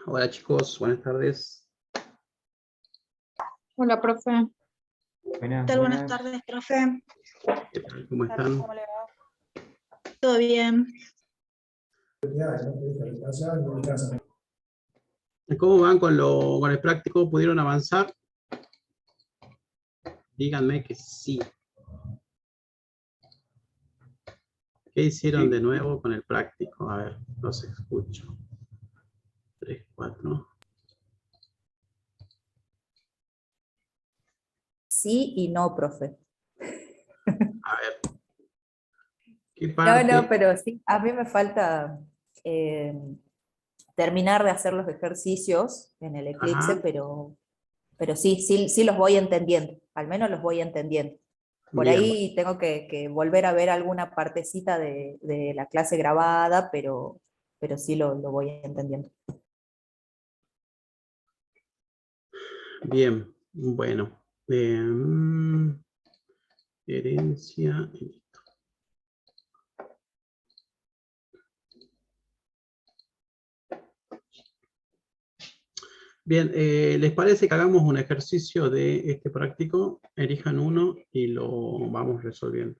Hola chicos, buenas tardes. Hola, profe. Buenas, Buenas buenas. tardes, profe. ¿Qué tal? ¿Cómo están? ¿Cómo le va? ¿Todo bien? ¿Cómo van con el práctico? ¿Pudieron avanzar? Díganme que sí. ¿Qué hicieron Sí. de nuevo con el práctico? A ver, los escucho. 3, 4. Sí y no, profe. A ver. ¿Qué No, parte? pero sí, a mí me falta terminar de hacer los ejercicios en el Eclipse, Ajá. pero sí los voy entendiendo, al menos los voy entendiendo. Por Bien. ahí tengo que volver a ver alguna partecita de la clase grabada, pero sí lo voy entendiendo. Bien. Bueno. Herencia. Bien, ¿les parece que hagamos un ejercicio de este práctico? Elijan uno y lo vamos resolviendo.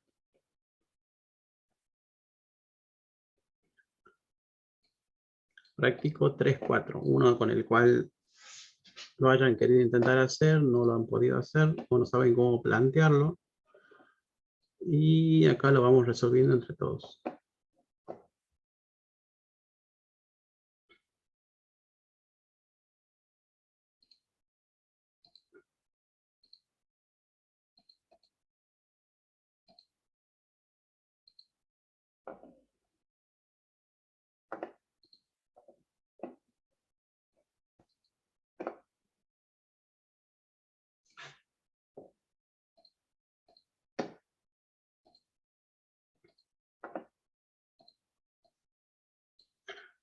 Práctico 3, 4. Uno con el cual lo hayan querido intentar hacer, no lo han podido hacer, o no saben cómo plantearlo. Y acá lo vamos resolviendo entre todos.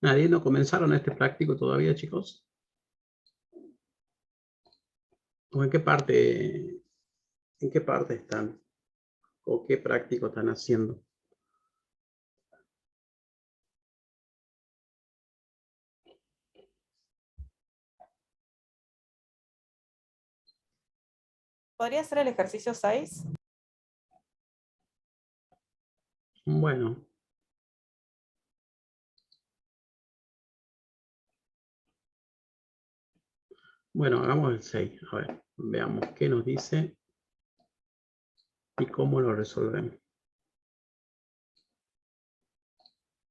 ¿Nadie no comenzaron este práctico todavía, chicos? ¿O en qué parte están? ¿O qué práctico están haciendo? ¿Podría ser el ejercicio 6? Bueno. Bueno, hagamos el 6. A ver, veamos qué nos dice y cómo lo resolvemos.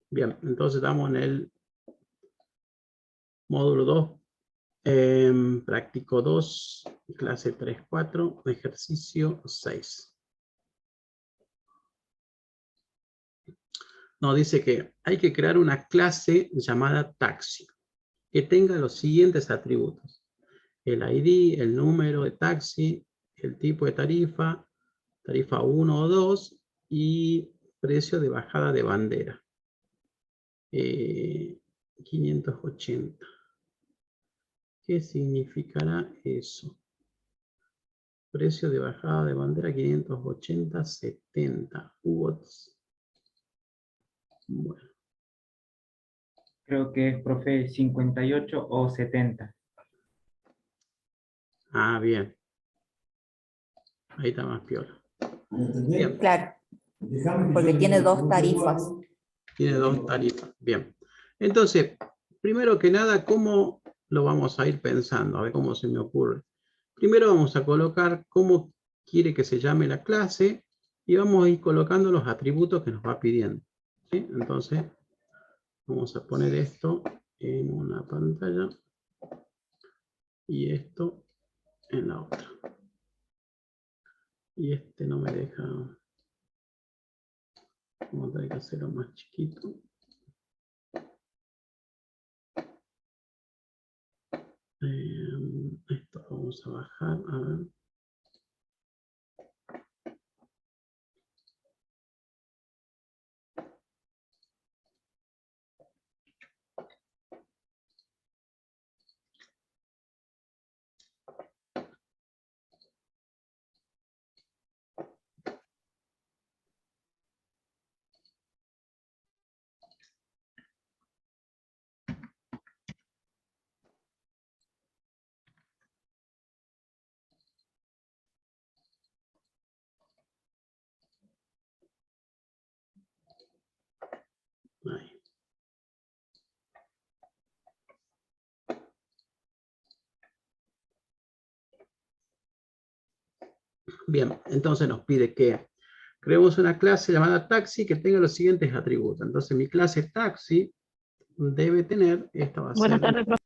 Bien, entonces estamos en el módulo 2, práctico 2, clase 3, 4, ejercicio 6. Nos dice que hay que crear una clase llamada taxi que tenga los siguientes atributos: el ID, el número de taxi, el tipo de tarifa, tarifa 1 o 2 y precio de bajada de bandera. 580. ¿Qué significará eso? Precio de bajada de bandera 580, 70 watts. Bueno. Creo que es, profe, 58 o 70. Ah, bien. Ahí está más piola. Bien. Claro, porque tiene dos tarifas. Tiene dos tarifas. Bien. Entonces, primero que nada, ¿cómo lo vamos a ir pensando? A ver cómo se me ocurre. Primero vamos a colocar cómo quiere que se llame la clase y vamos a ir colocando los atributos que nos va pidiendo. ¿Sí? Entonces, vamos a poner esto en una pantalla y esto en la otra. Y este no me deja. Vamos a tener que hacerlo más chiquito. Esto vamos a bajar. A ver. Bien, entonces nos pide que creemos una clase llamada taxi que tenga los siguientes atributos. Entonces mi clase taxi debe tener, esta va a Buenas ser, tardes, profe.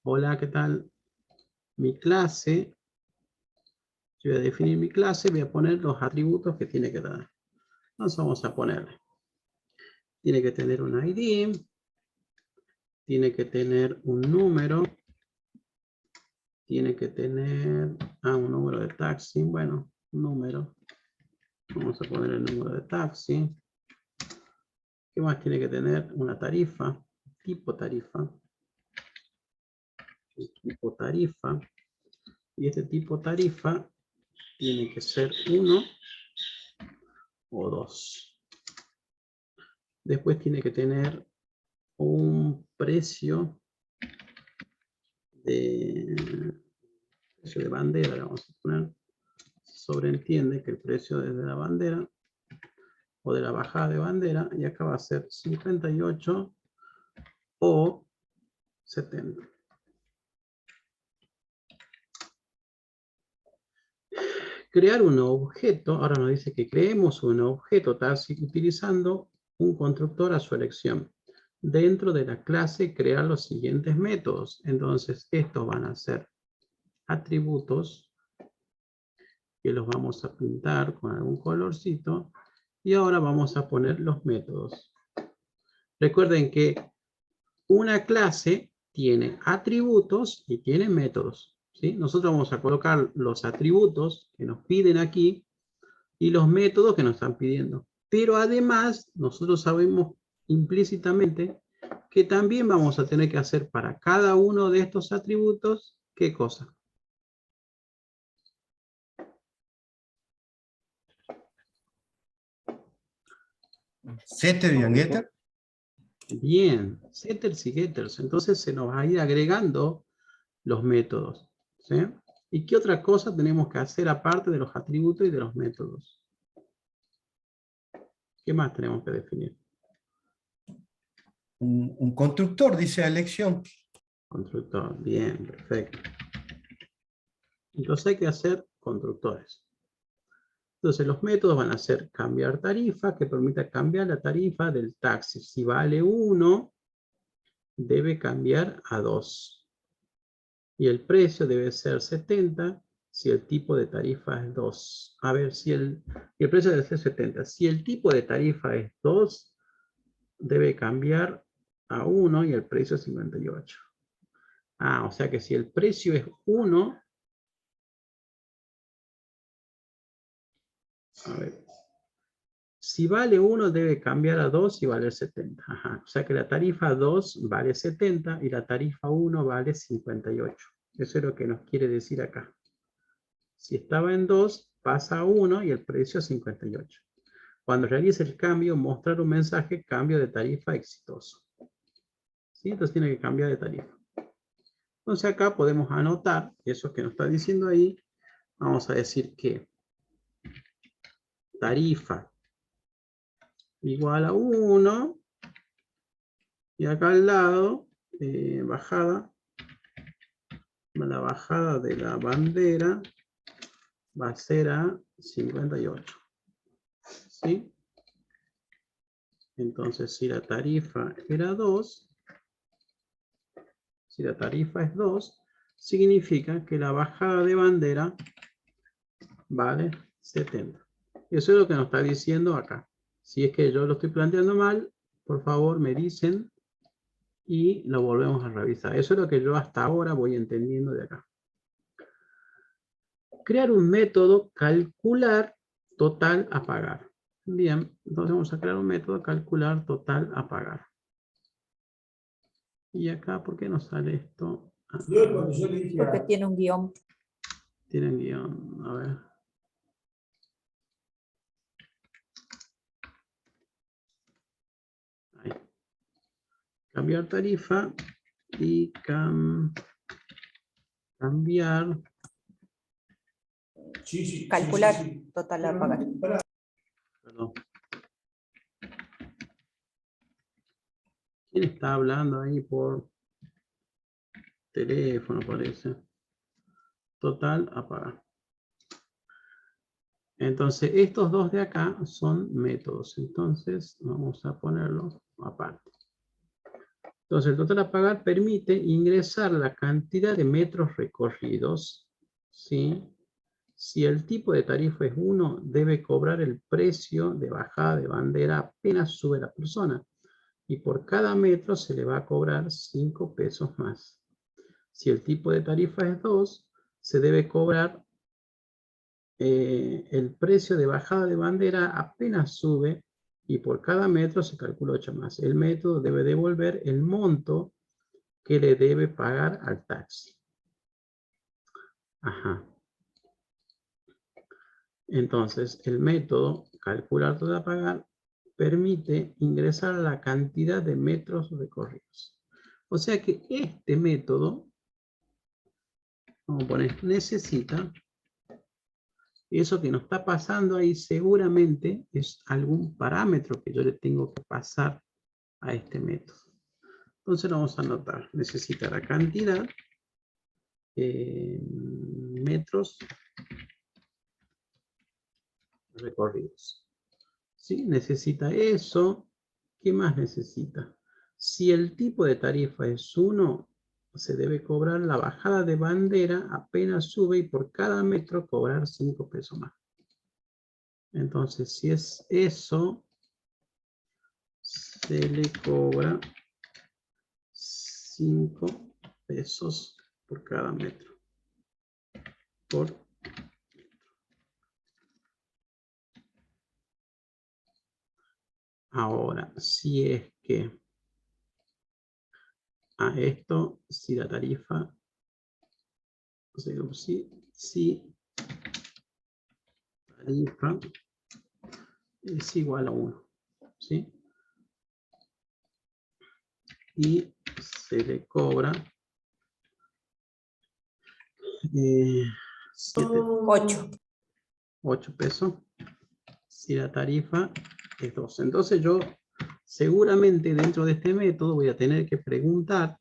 hola, ¿qué tal? Mi clase, yo voy a definir mi clase, voy a poner los atributos que tiene que tener. Entonces vamos a ponerle, tiene que tener un ID, tiene que tener un número, tiene que tener, un número de taxi, bueno, un número. Vamos a poner el número de taxi. ¿Qué más tiene que tener? Una tarifa, tipo tarifa. Tipo tarifa. Y este tipo tarifa tiene que ser 1 o 2. Después tiene que tener un precio de bandera, le vamos a poner. Sobreentiende que el precio desde la bandera o de la bajada de bandera, y acá va a ser 58 o 70. Crear un objeto, ahora nos dice que creemos un objeto taxi utilizando un constructor a su elección. Dentro de la clase crear los siguientes métodos. Entonces estos van a ser atributos que los vamos a pintar con algún colorcito. Y ahora vamos a poner los métodos. Recuerden que una clase tiene atributos y tiene métodos, ¿sí? Nosotros vamos a colocar los atributos que nos piden aquí y los métodos que nos están pidiendo. Pero además, nosotros sabemos implícitamente que también vamos a tener que hacer para cada uno de estos atributos, ¿qué cosa? Setter y getter. Bien, setters y getters. Entonces se nos va a ir agregando los métodos, ¿sí? ¿Y qué otra cosa tenemos que hacer aparte de los atributos y de los métodos? ¿Qué más tenemos que definir? Un constructor, dice la elección. Constructor, bien, perfecto. Entonces hay que hacer constructores. Entonces los métodos van a ser cambiar tarifa, que permita cambiar la tarifa del taxi. Si vale 1, debe cambiar a 2. Y el precio debe ser 70 si el tipo de tarifa es 2. A ver, si el precio debe ser 70. Si el tipo de tarifa es 2, debe cambiar a 1 y el precio es 58. O sea que si el precio es 1, a ver, si vale 1 debe cambiar a 2 y vale 70. Ajá. O sea que la tarifa 2 vale 70 y la tarifa 1 vale 58. Eso es lo que nos quiere decir acá. Si estaba en 2, pasa a 1 y el precio es 58. Cuando realice el cambio, mostrar un mensaje, cambio de tarifa exitoso. ¿Sí? Entonces tiene que cambiar de tarifa. Entonces acá podemos anotar, eso que nos está diciendo ahí, vamos a decir que tarifa igual a 1, y acá al lado, bajada, la bajada de la bandera va a ser a 58. ¿Sí? Entonces si la tarifa era 2, si la tarifa es 2, significa que la bajada de bandera vale 70. Eso es lo que nos está diciendo acá. Si es que yo lo estoy planteando mal, por favor me dicen y lo volvemos a revisar. Eso es lo que yo hasta ahora voy entendiendo de acá. Crear un método calcular total a pagar. Bien, entonces vamos a crear un método calcular total a pagar. Y acá, ¿por qué no sale esto? Porque tiene un guión. Tiene un guión, a ver. Ahí. Cambiar tarifa y cambiar. Calcular total a pagar. Perdón. ¿Quién está hablando ahí por teléfono, parece? Total a pagar. Entonces, estos dos de acá son métodos. Entonces, vamos a ponerlo aparte. Entonces, el total a pagar permite ingresar la cantidad de metros recorridos, ¿sí? Si el tipo de tarifa es 1, debe cobrar el precio de bajada de bandera apenas sube la persona. Y por cada metro se le va a cobrar 5 pesos más. Si el tipo de tarifa es 2, se debe cobrar el precio de bajada de bandera apenas sube y por cada metro se calcula 8 más. El método debe devolver el monto que le debe pagar al taxi. Ajá. Entonces, el método calcular todo a pagar permite ingresar la cantidad de metros recorridos. O sea que este método, vamos a poner, necesita, eso que nos está pasando ahí seguramente es algún parámetro que yo le tengo que pasar a este método. Entonces lo vamos a anotar. Necesita la cantidad, metros recorridos. ¿Sí? Necesita eso. ¿Qué más necesita? Si el tipo de tarifa es 1, se debe cobrar la bajada de bandera apenas sube y por cada metro cobrar 5 pesos más. Entonces, si es eso, se le cobra 5 pesos por cada metro. Ahora, si es que a esto, si la tarifa, si tarifa es igual a 1, ¿sí? Y se le cobra 8 pesos si la tarifa es 2. Entonces yo seguramente dentro de este método voy a tener que preguntar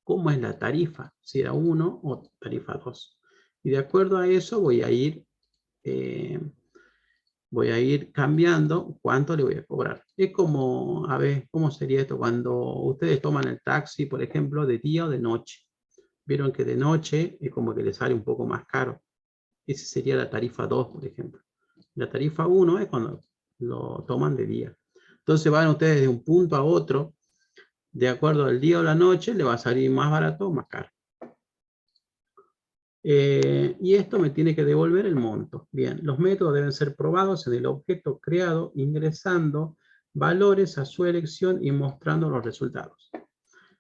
cómo es la tarifa, si era 1 o tarifa 2. Y de acuerdo a eso voy a ir cambiando cuánto le voy a cobrar. Es como, a ver, ¿cómo sería esto? Cuando ustedes toman el taxi, por ejemplo, de día o de noche. Vieron que de noche es como que les sale un poco más caro. Esa sería la tarifa 2, por ejemplo. La tarifa 1 es cuando lo toman de día. Entonces van ustedes de un punto a otro, de acuerdo al día o la noche, le va a salir más barato o más caro. Y esto me tiene que devolver el monto. Bien, los métodos deben ser probados en el objeto creado, ingresando valores a su elección y mostrando los resultados.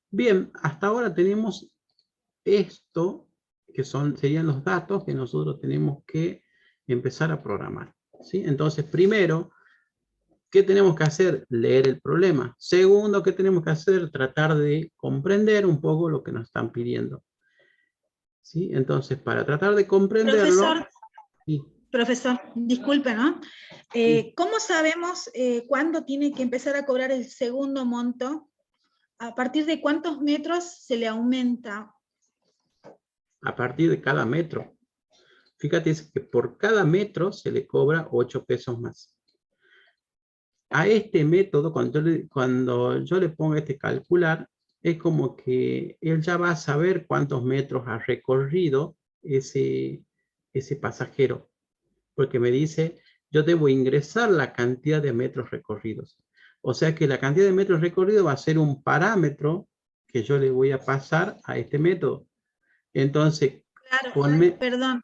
Bien, hasta ahora tenemos esto, que serían los datos que nosotros tenemos que empezar a programar, ¿sí? Entonces, primero, ¿qué tenemos que hacer? Leer el problema. Segundo, ¿qué tenemos que hacer? Tratar de comprender un poco lo que nos están pidiendo. ¿Sí? Entonces, para tratar de comprenderlo... Profesor, disculpe, ¿no? ¿Cómo sabemos cuándo tiene que empezar a cobrar el segundo monto? ¿A partir de cuántos metros se le aumenta? A partir de cada metro. Fíjate que por cada metro se le cobra 8 pesos más. A este método, cuando yo le pongo este calcular, es como que él ya va a saber cuántos metros ha recorrido ese pasajero. Porque me dice, yo debo ingresar la cantidad de metros recorridos. O sea que la cantidad de metros recorridos va a ser un parámetro que yo le voy a pasar a este método. Entonces, claro, perdón.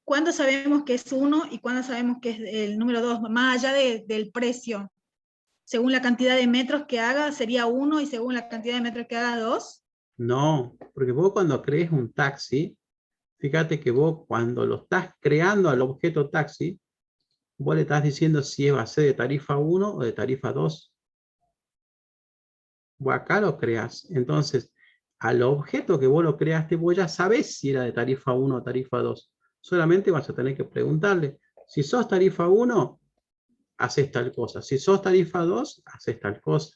¿Cuándo sabemos que es 1 y cuándo sabemos que es el número 2? Más allá del precio. Según la cantidad de metros que haga, ¿sería 1 y según la cantidad de metros que haga 2? No, porque vos cuando crees un taxi, fíjate que vos cuando lo estás creando al objeto taxi, vos le estás diciendo si va a ser de tarifa 1 o de tarifa 2. Vos acá lo creas. Entonces, al objeto que vos lo creaste, vos ya sabés si era de tarifa 1 o tarifa 2. Solamente vas a tener que preguntarle, si sos tarifa 1, haces tal cosa. Si sos tarifa 2, haces tal cosa.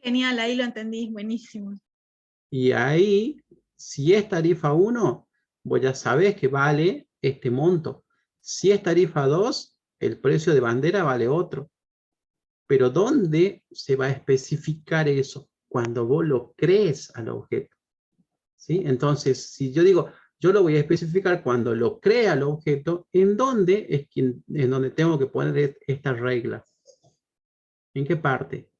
Genial, ahí lo entendí, buenísimo. Y ahí, si es tarifa 1, vos ya sabés que vale este monto. Si es tarifa 2, el precio de bandera vale otro. Pero ¿dónde se va a especificar eso? Cuando vos lo crees al objeto. ¿Sí? Entonces, si yo digo, yo lo voy a especificar cuando lo crea el objeto, ¿en dónde es en donde tengo que poner esta regla? ¿En qué parte?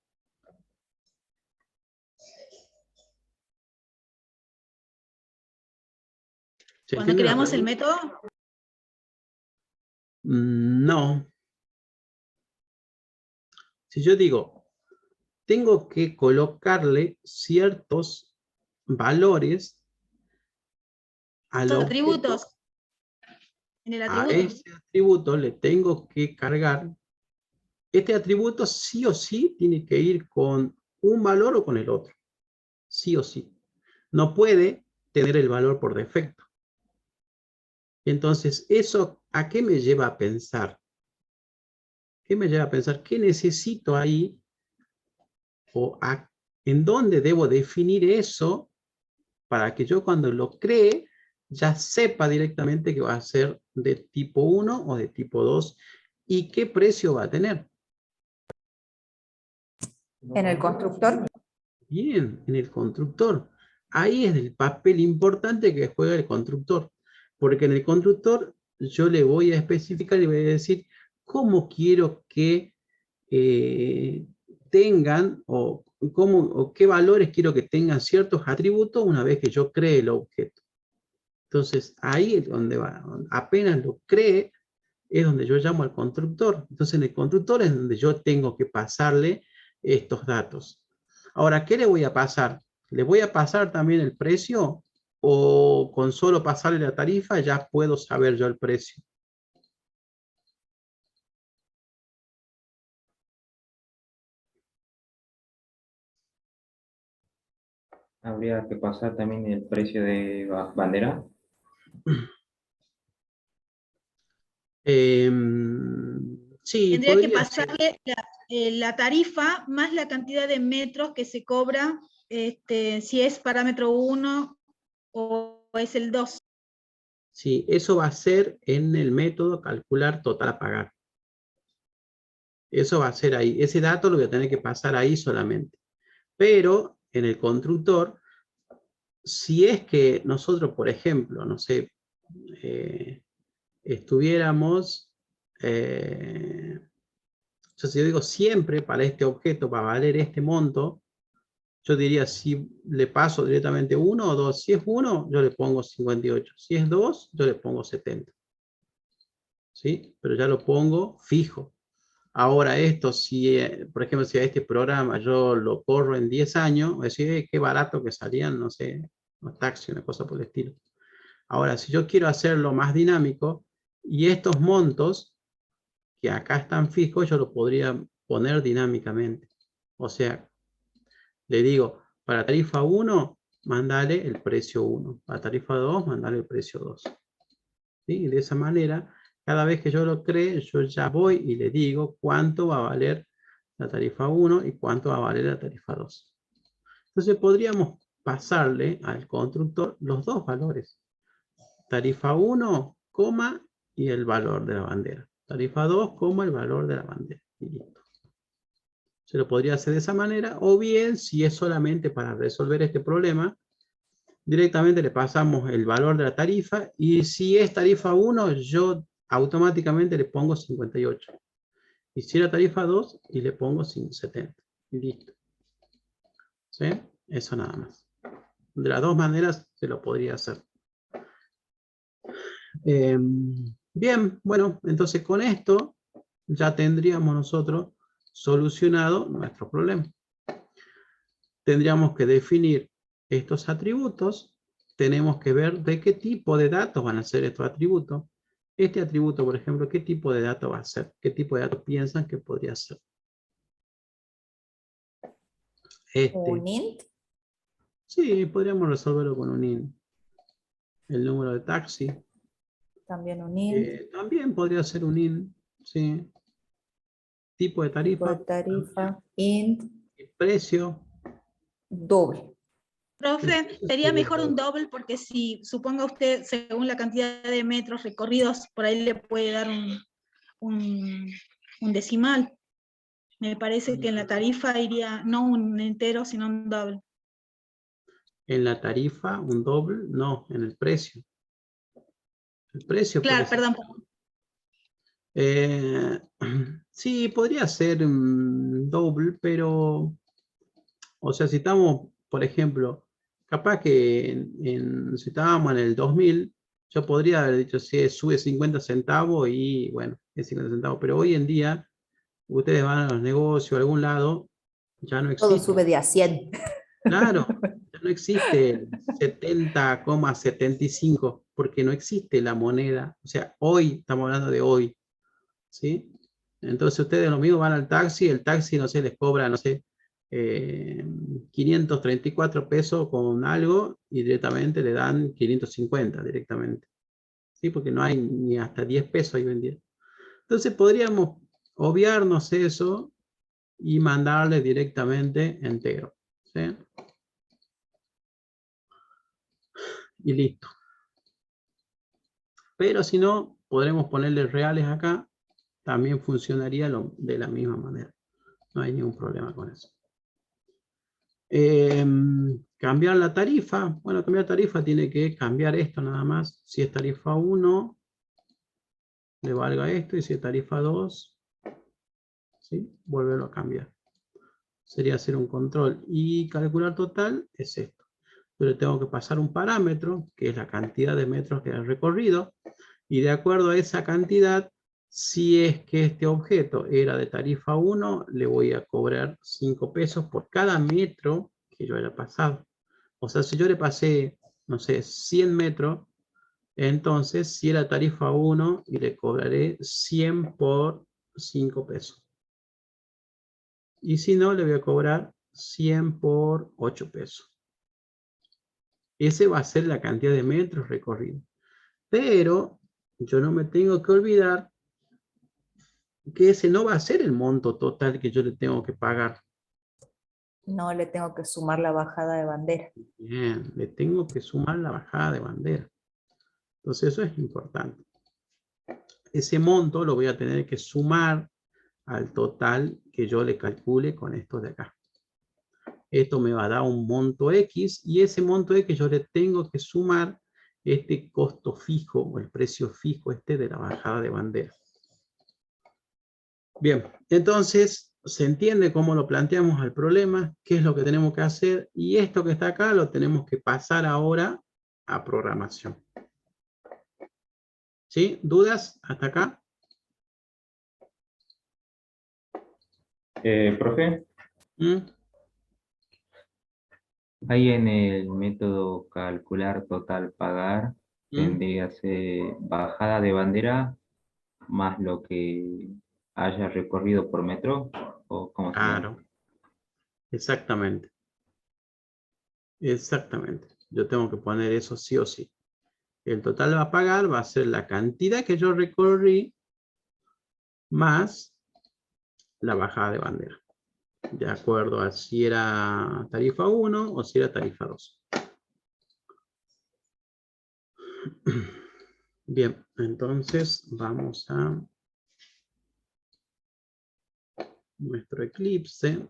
¿Se Cuando entiende la creamos el pregunta? método, No. Si yo digo, tengo que colocarle ciertos valores al estos objeto, atributos, en el a atributo. ese atributo le tengo que cargar. Este atributo sí o sí tiene que ir con un valor o con el otro. Sí o sí. No puede tener el valor por defecto. Entonces, ¿eso a qué me lleva a pensar? ¿Qué me lleva a pensar? ¿Qué necesito ahí? ¿O en dónde debo definir eso para que yo cuando lo cree ya sepa directamente que va a ser de tipo 1 o de tipo 2 y qué precio va a tener? En el constructor. Bien, en el constructor. Ahí es el papel importante que juega el constructor. Porque en el constructor yo le voy a especificar y voy a decir cómo quiero que tengan o qué valores quiero que tengan ciertos atributos una vez que yo cree el objeto. Entonces ahí es donde va. Apenas lo cree es donde yo llamo al constructor. Entonces en el constructor es donde yo tengo que pasarle estos datos. Ahora, ¿qué le voy a pasar? ¿Le voy a pasar también el precio? ¿O con solo pasarle la tarifa ya puedo saber yo el precio? Habría que pasar también el precio de bandera. Sí, Tendría que podría ser. pasarle la tarifa más la cantidad de metros que se cobra, si es parámetro 1 o es el 2. Sí, eso va a ser en el método calcular total a pagar. Eso va a ser ahí. Ese dato lo voy a tener que pasar ahí solamente. Pero en el constructor, si es que nosotros, por ejemplo, no sé, estuviéramos, si yo digo siempre para este objeto va a valer este monto, yo diría si le paso directamente 1 o 2. Si es 1, yo le pongo 58. Si es 2, yo le pongo 70. ¿Sí? Pero ya lo pongo fijo. Ahora esto, si, por ejemplo, si a este programa yo lo corro en 10 años, voy a decir, qué barato que salían, no sé, los taxis, una cosa por el estilo. Ahora, si yo quiero hacerlo más dinámico, y estos montos, que acá están fijos, yo los podría poner dinámicamente. O sea, le digo, para tarifa 1, mandale el precio 1. Para tarifa 2, mandale el precio 2. ¿Sí? De esa manera, cada vez que yo lo cree, yo ya voy y le digo cuánto va a valer la tarifa 1 y cuánto va a valer la tarifa 2. Entonces podríamos pasarle al constructor los dos valores. Tarifa 1, coma, y el valor de la bandera. Tarifa 2, coma, el valor de la bandera. Y listo. Se lo podría hacer de esa manera, o bien, si es solamente para resolver este problema, directamente le pasamos el valor de la tarifa, y si es tarifa 1, yo automáticamente le pongo 58. Y si era tarifa 2, y le pongo 70. Y listo. ¿Sí? Eso nada más. De las dos maneras se lo podría hacer. Bien, bueno, entonces con esto ya tendríamos nosotros solucionado nuestro problema. Tendríamos que definir estos atributos, tenemos que ver de qué tipo de datos van a ser estos atributos. Este atributo, por ejemplo, ¿qué tipo de dato va a ser? ¿Qué tipo de datos piensan que podría ser? Un int. Sí, podríamos resolverlo con un int. El número de taxi. También un int. También podría ser un int, sí. Tipo de tarifa. Tipo de tarifa. Int. Precio. Doble. Profe, sería mejor un doble porque si suponga usted, según la cantidad de metros recorridos, por ahí le puede dar un decimal. Me parece que en la tarifa iría no un entero, sino un doble. En la tarifa, un doble, no, en el precio. El precio Claro, puede ser. perdón. Sí, podría ser un doble, pero, o sea, si estamos, por ejemplo, capaz que si estábamos en el 2000, yo podría haber dicho, si sube 50 centavos y bueno, es 50 centavos, pero hoy en día, ustedes van a los negocios, a algún lado, ya no Todo existe. sube de a 100. Claro, ya no existe 70,75 porque no existe la moneda. O sea, hoy, estamos hablando de hoy, ¿sí? Entonces ustedes lo mismo van al taxi, el taxi, no sé, les cobra, no sé, 534 pesos con algo y directamente le dan 550 directamente. ¿Sí? Porque no hay ni hasta 10 pesos hoy en día. Entonces podríamos obviarnos eso y mandarle directamente entero, ¿sí? Y listo. Pero si no, podremos ponerle reales acá, también funcionaría de la misma manera. No hay ningún problema con eso. Cambiar la tarifa. Bueno, cambiar tarifa tiene que cambiar esto nada más. Si es tarifa 1, le valga esto. Y si es tarifa 2, ¿sí? Volverlo a cambiar. Sería hacer un control. Y calcular total es esto. Pero tengo que pasar un parámetro, que es la cantidad de metros que ha recorrido. Y de acuerdo a esa cantidad, si es que este objeto era de tarifa 1, le voy a cobrar 5 pesos por cada metro que yo haya pasado. O sea, si yo le pasé, no sé, 100 metros, entonces si era tarifa 1, y le cobraré 100 por 5 pesos. Y si no, le voy a cobrar 100 por 8 pesos. Ese va a ser la cantidad de metros recorridos. Pero yo no me tengo que olvidar que ese no va a ser el monto total que yo le tengo que pagar. No le tengo que sumar la bajada de bandera. Bien, le tengo que sumar la bajada de bandera. Entonces eso es importante. Ese monto lo voy a tener que sumar al total que yo le calcule con esto de acá. Esto me va a dar un monto X y ese monto X yo le tengo que sumar este costo fijo o el precio fijo este de la bajada de bandera. Bien, entonces se entiende cómo lo planteamos al problema, qué es lo que tenemos que hacer y esto que está acá lo tenemos que pasar ahora a programación. ¿Sí? ¿Dudas hasta acá? Profe, ¿Mm? ahí en el método calcular total pagar, ¿Mm? tendría que ser bajada de bandera más lo que haya recorrido por metro, o cómo sería. Claro, exactamente. Exactamente. Yo tengo que poner eso sí o sí. El total a pagar va a ser la cantidad que yo recorrí más la bajada de bandera. De acuerdo a si era tarifa 1 o si era tarifa 2. Bien, entonces vamos a nuestro Eclipse.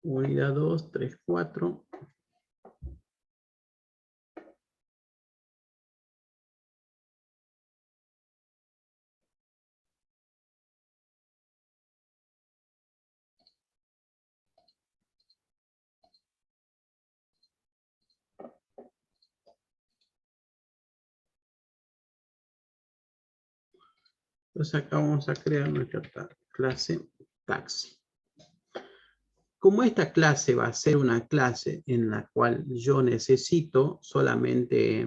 Unidad 2, 3, 4. Entonces acá vamos a crear nuestra clase taxi. Como esta clase va a ser una clase en la cual yo necesito solamente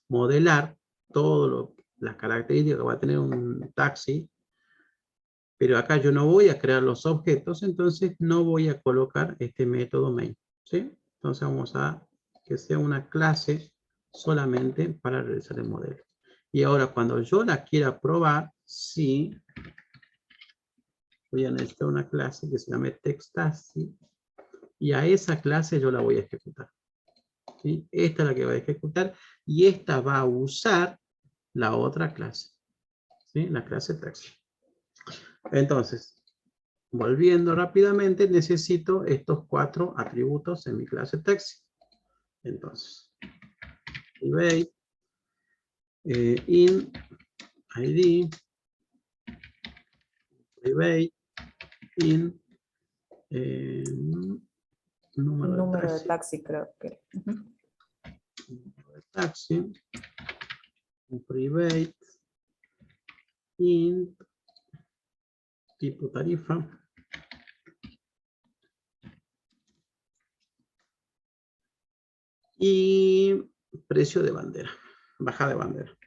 modelar todas las características que va a tener un taxi, pero acá yo no voy a crear los objetos, entonces no voy a colocar este método main, ¿sí? Entonces vamos a que sea una clase solamente para realizar el modelo. Y ahora cuando yo la quiera probar, sí, voy a necesitar una clase que se llame TextTaxi, y a esa clase yo la voy a ejecutar. ¿Sí? Esta es la que va a ejecutar, y esta va a usar la otra clase. ¿Sí? La clase Taxi. Entonces, volviendo rápidamente, necesito estos 4 atributos en mi clase Taxi. Entonces, private, in, id, private, in, número Número de de taxi, creo que. Ujú. taxi, private, int, tipo tarifa, y precio de bandera, bajada de bandera.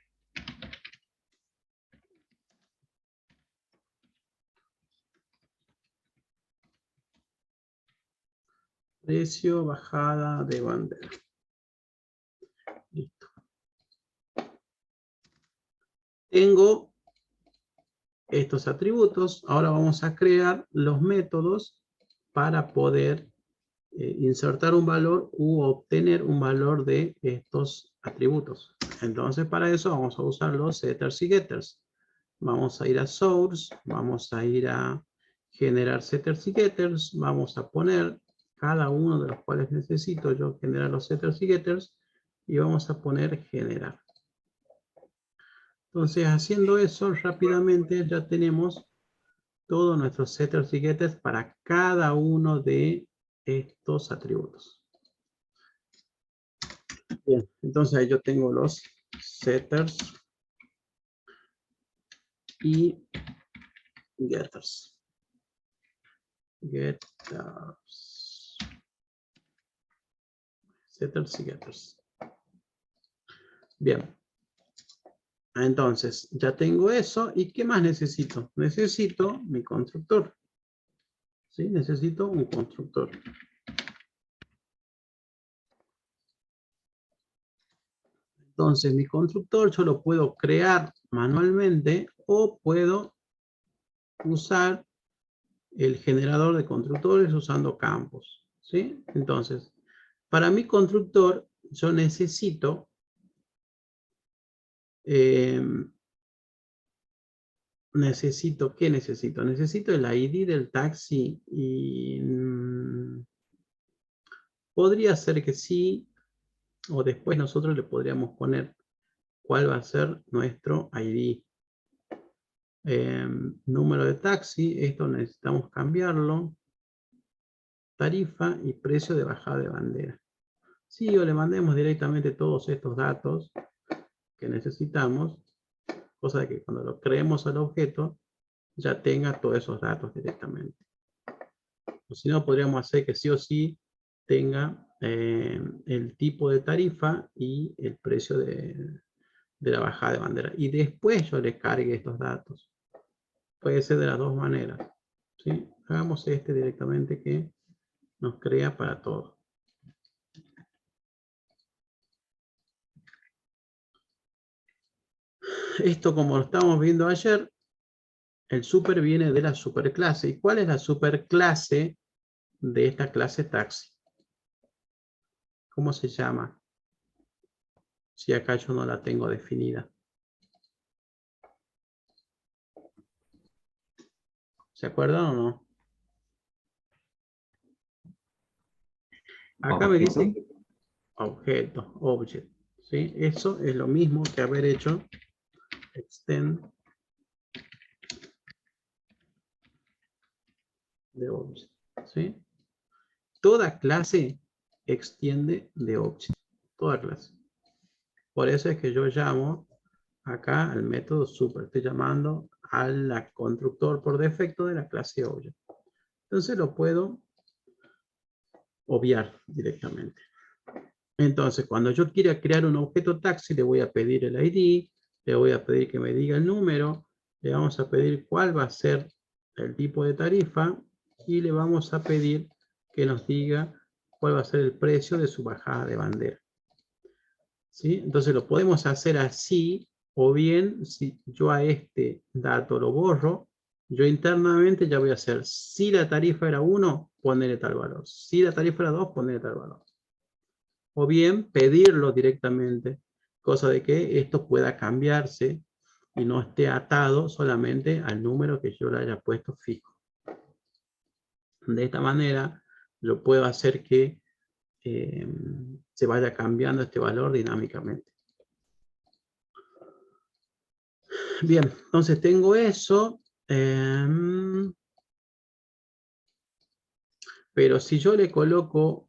Precio, bajada de bandera. Listo. Tengo estos atributos. Ahora vamos a crear los métodos para poder insertar un valor u obtener un valor de estos atributos. Entonces, para eso vamos a usar los setters y getters. Vamos a ir a source, vamos a ir a generar setters y getters, vamos a poner cada uno de los cuales necesito yo generar los setters y getters, y vamos a poner generar. Entonces, haciendo eso rápidamente ya tenemos todos nuestros setters y getters para cada uno de estos atributos. Bien, entonces ahí yo tengo los setters y getters. Setters y getters. Bien. Entonces, ya tengo eso. ¿Y qué más necesito? Necesito mi constructor. ¿Sí? Necesito un constructor. Entonces, mi constructor yo lo puedo crear manualmente o puedo usar el generador de constructores usando campos. ¿Sí? Entonces, para mi constructor yo necesito ¿qué necesito? Necesito el ID del taxi y podría ser que sí, o después nosotros le podríamos poner cuál va a ser nuestro ID. Número de taxi, esto necesitamos cambiarlo. Tarifa y precio de bajada de bandera. Sí, o le mandemos directamente todos estos datos que necesitamos, cosa de que cuando lo creemos al objeto, ya tenga todos esos datos directamente. O si no, podríamos hacer que sí o sí tenga el tipo de tarifa y el precio de la bajada de bandera. Y después yo le cargue estos datos. Puede ser de las dos maneras. ¿Sí? Hagamos este directamente que nos crea para todo. Esto, como lo estábamos viendo ayer, el super viene de la superclase. ¿Y cuál es la superclase de esta clase taxi? ¿Cómo se llama? Si acá yo no la tengo definida. ¿Se acuerdan o no? Acá me dice objeto, object. ¿Sí? Eso es lo mismo que haber hecho extend de object. ¿Sí? Toda clase extiende de object. Toda clase. Por eso es que yo llamo acá al método super. Estoy llamando al constructor por defecto de la clase object. Entonces lo puedo obviar directamente. Entonces, cuando yo quiera crear un objeto taxi, le voy a pedir el ID, le voy a pedir que me diga el número, le vamos a pedir cuál va a ser el tipo de tarifa y le vamos a pedir que nos diga cuál va a ser el precio de su bajada de bandera. ¿Sí? Entonces lo podemos hacer así, o bien si yo a este dato lo borro yo internamente ya voy a hacer, si la tarifa era 1, ponerle tal valor. Si la tarifa era 2, ponerle tal valor. O bien pedirlo directamente, cosa de que esto pueda cambiarse y no esté atado solamente al número que yo le haya puesto fijo. De esta manera, yo puedo hacer que se vaya cambiando este valor dinámicamente. Bien, entonces tengo eso. Pero si yo le coloco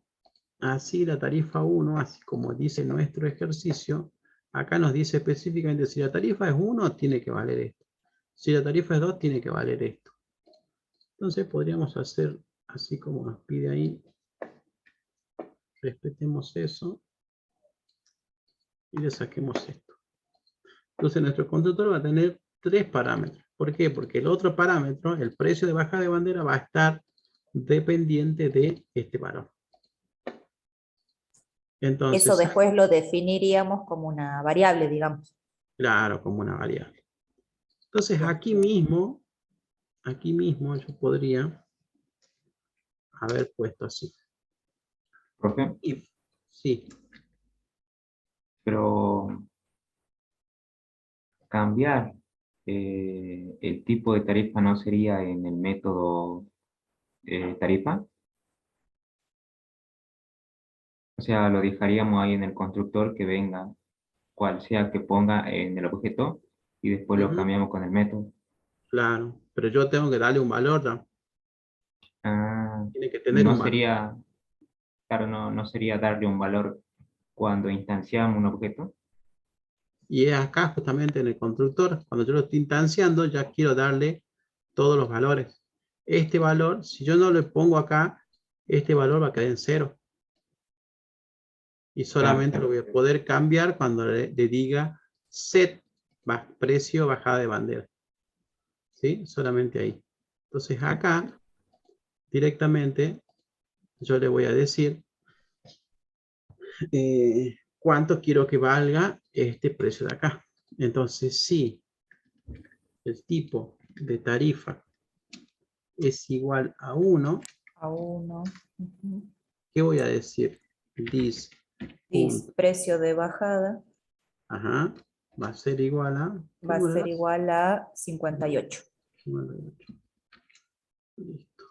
así la tarifa 1, así como dice nuestro ejercicio, acá nos dice específicamente si la tarifa es 1, tiene que valer esto. Si la tarifa es 2, tiene que valer esto. Entonces podríamos hacer así como nos pide ahí. Respetemos eso. Y le saquemos esto. Entonces nuestro constructor va a tener 3 parámetros. ¿Por qué? Porque el otro parámetro, el precio de bajada de bandera, va a estar dependiente de este valor. Entonces, Eso después lo definiríamos como una variable, digamos. claro, como una variable. Entonces aquí mismo yo podría haber puesto así. Profe, Y, sí, pero cambiar el tipo de tarifa no sería en el método tarifa. O sea, lo dejaríamos ahí en el constructor que venga, cual sea que ponga en el objeto, y después lo ujú, cambiamos con el método. claro, pero yo tengo que darle un valor, ¿no? Ah, Tiene que tener no un valor. sería, claro, no sería darle un valor cuando instanciamos un objeto. Y es acá justamente en el constructor, cuando yo lo estoy instanciando, ya quiero darle todos los valores. Este valor, si yo no le pongo acá, este valor va a quedar en 0. Y solamente lo voy a poder cambiar cuando le diga set precio bajada de bandera. ¿Sí? Solamente ahí. Entonces acá, directamente, yo le voy a decir cuánto quiero que valga este precio de acá. Entonces, si el tipo de tarifa es igual a 1, A 1. ¿qué voy a decir? This punto, Precio de bajada ajá, va a ser igual a, va a ¿cómo ser era? igual a 58. 58. Listo.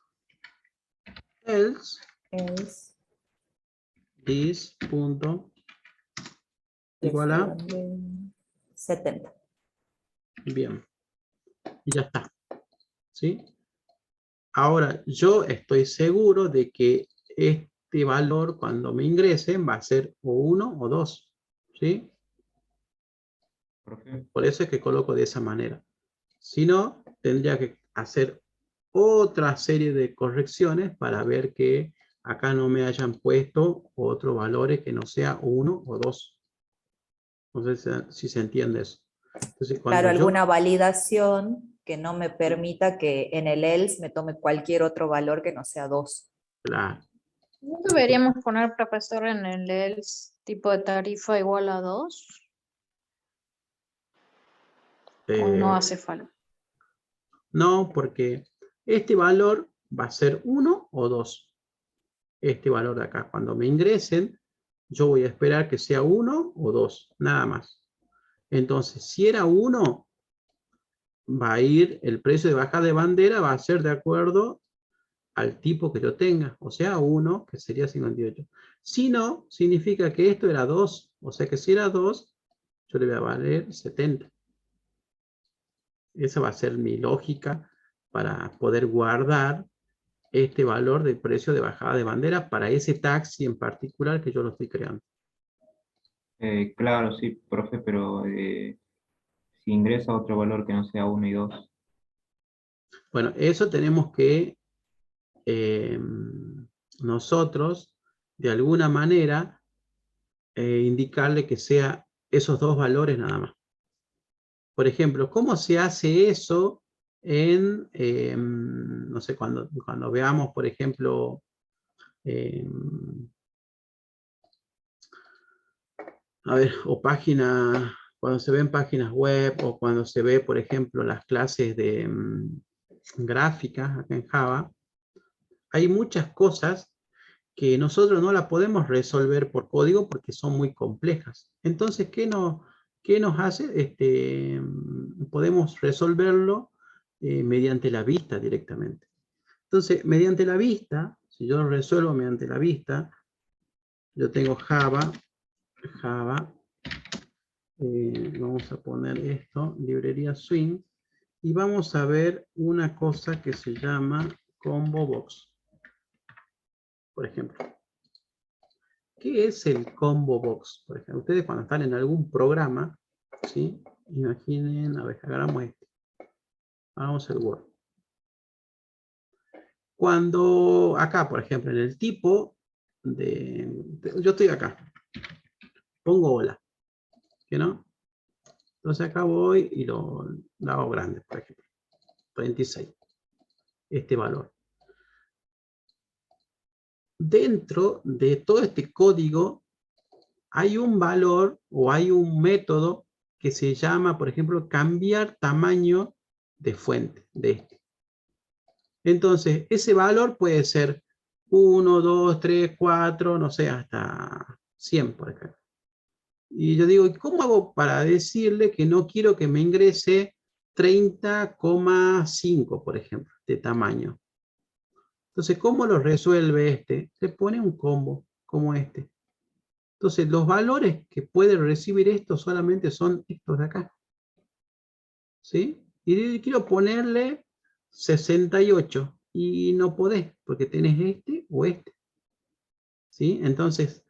Else, Es this punto igual precio de a, bandera 70. bien, y ya está. ¿Sí? Ahora, yo estoy seguro de que este valor, cuando me ingresen, va a ser o 1 o 2. ¿Sí? Profe. Por eso es que coloco de esa manera. Si no, tendría que hacer otra serie de correcciones para ver que acá no me hayan puesto otros valores que no sea 1 o 2. No sé si se entiende eso. Entonces, Claro, cuando yo... alguna validación que no me permita que en el else me tome cualquier otro valor que no sea 2. Claro. ¿No deberíamos poner, profesor, en el else tipo de tarifa igual a 2? ¿O no hace falta? No, porque este valor va a ser 1 o 2. Este valor de acá. Cuando me ingresen, yo voy a esperar que sea 1 o 2, nada más. Entonces, si era 1, va a ir, el precio de bajada de bandera va a ser de acuerdo al tipo que yo tenga, o sea, 1, que sería 58. Si no, significa que esto era 2, o sea que si era 2, yo le voy a valer 70. Esa va a ser mi lógica para poder guardar este valor de precio de bajada de bandera para ese taxi en particular que yo lo estoy creando. Claro, sí, profe, pero si ingresa otro valor que no sea 1 y 2. Bueno, eso tenemos que nosotros, de alguna manera, indicarle que sea esos dos valores nada más. Por ejemplo, ¿cómo se hace eso en, no sé, cuando veamos, por ejemplo, a ver, o cuando se ven páginas web, o cuando se ve, por ejemplo, las clases de gráficas acá en Java, hay muchas cosas que nosotros no las podemos resolver por código porque son muy complejas. Entonces, ¿qué nos hace? Podemos resolverlo mediante la vista directamente. Entonces, mediante la vista, si yo lo resuelvo mediante la vista, yo tengo Java, vamos a poner esto, librería Swing, y vamos a ver una cosa que se llama Combo Box, por ejemplo. ¿Qué es el Combo Box? Por ejemplo, ustedes cuando están en algún programa, ¿sí? Imaginen, a ver, agarramos este. Hagamos el Word. Cuando acá, por ejemplo, en el tipo yo estoy acá, pongo hola, ¿que no? Entonces acá voy y lo hago grande, por ejemplo, 26, este valor. Dentro de todo este código hay un valor o hay un método que se llama, por ejemplo, cambiar tamaño de fuente, de este. Entonces, ese valor puede ser 1, 2, 3, 4, no sé, hasta 100, por ejemplo. Y yo digo, ¿cómo hago para decirle que no quiero que me ingrese 30,5, por ejemplo, de tamaño? Entonces, ¿cómo lo resuelve este? Le pone un combo como este. Entonces, los valores que puede recibir esto solamente son estos de acá. ¿Sí? Y quiero ponerle 68. Y no podés, porque tenés este o este. ¿Sí? Entonces,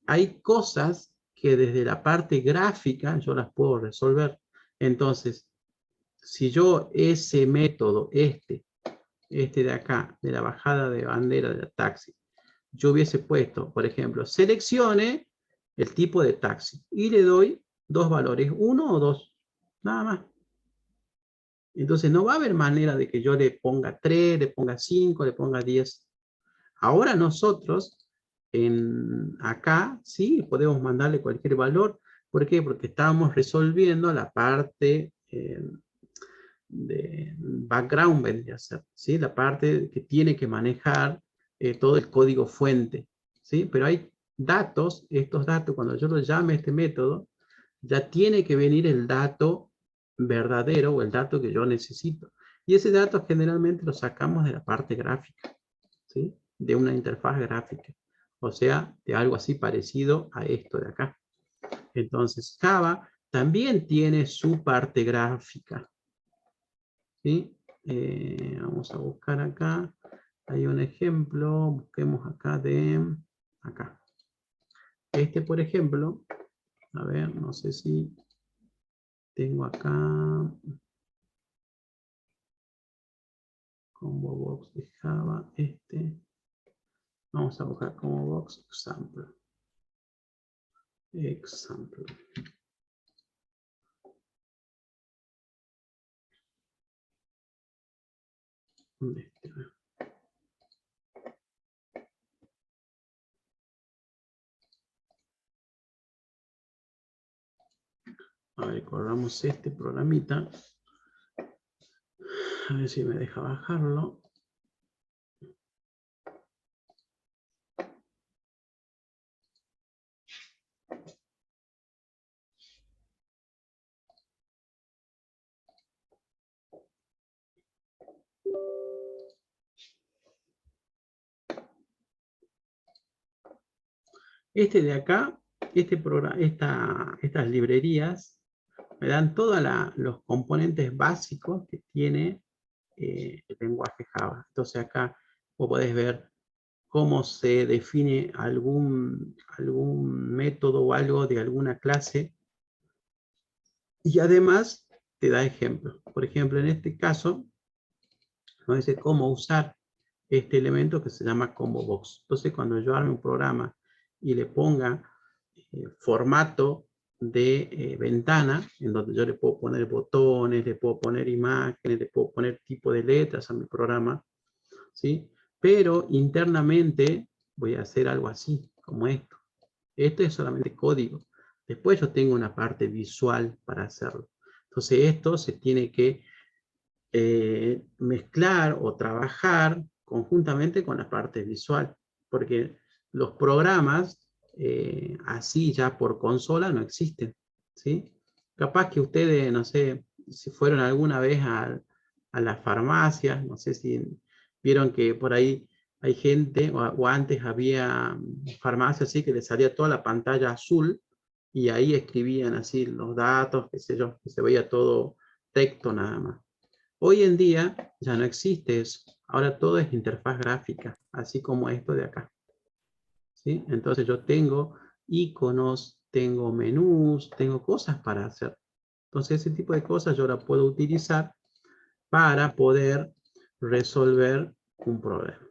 hay cosas que desde la parte gráfica yo las puedo resolver. Entonces, si yo ese método, este de acá, de la bajada de bandera de la taxi, yo hubiese puesto, por ejemplo, seleccione el tipo de taxi y le doy dos valores, 1 o 2, nada más. Entonces no va a haber manera de que yo le ponga 3, le ponga 5, le ponga 10. Ahora nosotros, acá, sí, podemos mandarle cualquier valor. ¿Por qué? Porque estábamos resolviendo la parte de background, vendría a ser, ¿sí? La parte que tiene que manejar todo el código fuente, ¿sí? Pero hay datos, estos datos, cuando yo lo llame a este método, ya tiene que venir el dato verdadero o el dato que yo necesito. Y ese dato generalmente lo sacamos de la parte gráfica, ¿sí? De una interfaz gráfica. O sea, de algo así parecido a esto de acá. Entonces, Java también tiene su parte gráfica, ¿sí? Vamos a buscar acá. Hay un ejemplo. Busquemos acá de... Acá. Este, por ejemplo, a ver, no sé si tengo acá... Combo box de Java, vamos a buscar combo box example. A ver, corramos este programita. A ver si me deja bajarlo. Este de acá, estas librerías me dan todos los componentes básicos que tiene el lenguaje Java. Entonces acá vos podés ver cómo se define algún método o algo de alguna clase. Y además te da ejemplos. Por ejemplo, en este caso, nos dice cómo usar este elemento que se llama combo box. Entonces, cuando yo arme un programa y le ponga formato de ventana, en donde yo le puedo poner botones, le puedo poner imágenes, le puedo poner tipo de letras a mi programa, ¿sí? Pero internamente voy a hacer algo así, como esto. Esto es solamente código. Después yo tengo una parte visual para hacerlo. Entonces esto se tiene que mezclar o trabajar conjuntamente con la parte visual, porque los programas así ya por consola no existen, ¿sí? Capaz que ustedes, no sé, si fueron alguna vez a las farmacias, no sé si vieron que por ahí hay gente, o antes había farmacias así que les salía toda la pantalla azul, y ahí escribían así los datos, qué sé yo, que se veía todo texto nada más. Hoy en día ya no existe eso. Ahora todo es interfaz gráfica, así como esto de acá, ¿sí? Entonces yo tengo iconos, tengo menús, tengo cosas para hacer. Entonces ese tipo de cosas yo la puedo utilizar para poder resolver un problema.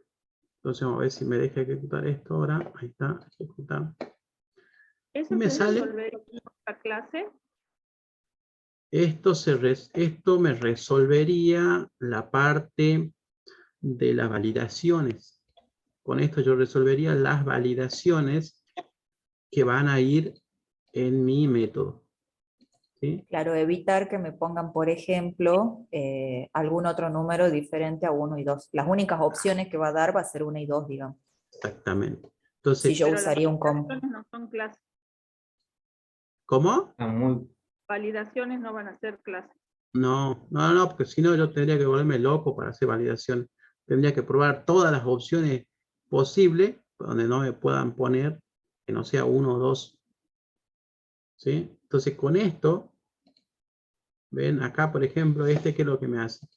Entonces vamos a ver si me deja ejecutar esto ahora. Ahí está, ejecutar. ¿Eso Me se sale. resolver en otra clase? Esto me resolvería la parte de las validaciones. Con esto yo resolvería las validaciones que van a ir en mi método, ¿sí? Claro, evitar que me pongan, por ejemplo, algún otro número diferente a 1 y 2. Las únicas opciones que va a dar va a ser 1 y 2, digamos. Exactamente. Entonces, Si yo Pero usaría las un combo. validaciones no son clases. ¿cómo? Está muy, Validaciones no van a ser clases. No, porque si no yo tendría que volverme loco para hacer validación. Tendría que probar todas las opciones posibles donde no me puedan poner que no sea 1 o 2. ¿Sí? Entonces con esto, ven acá por ejemplo, ¿qué es lo que me hace?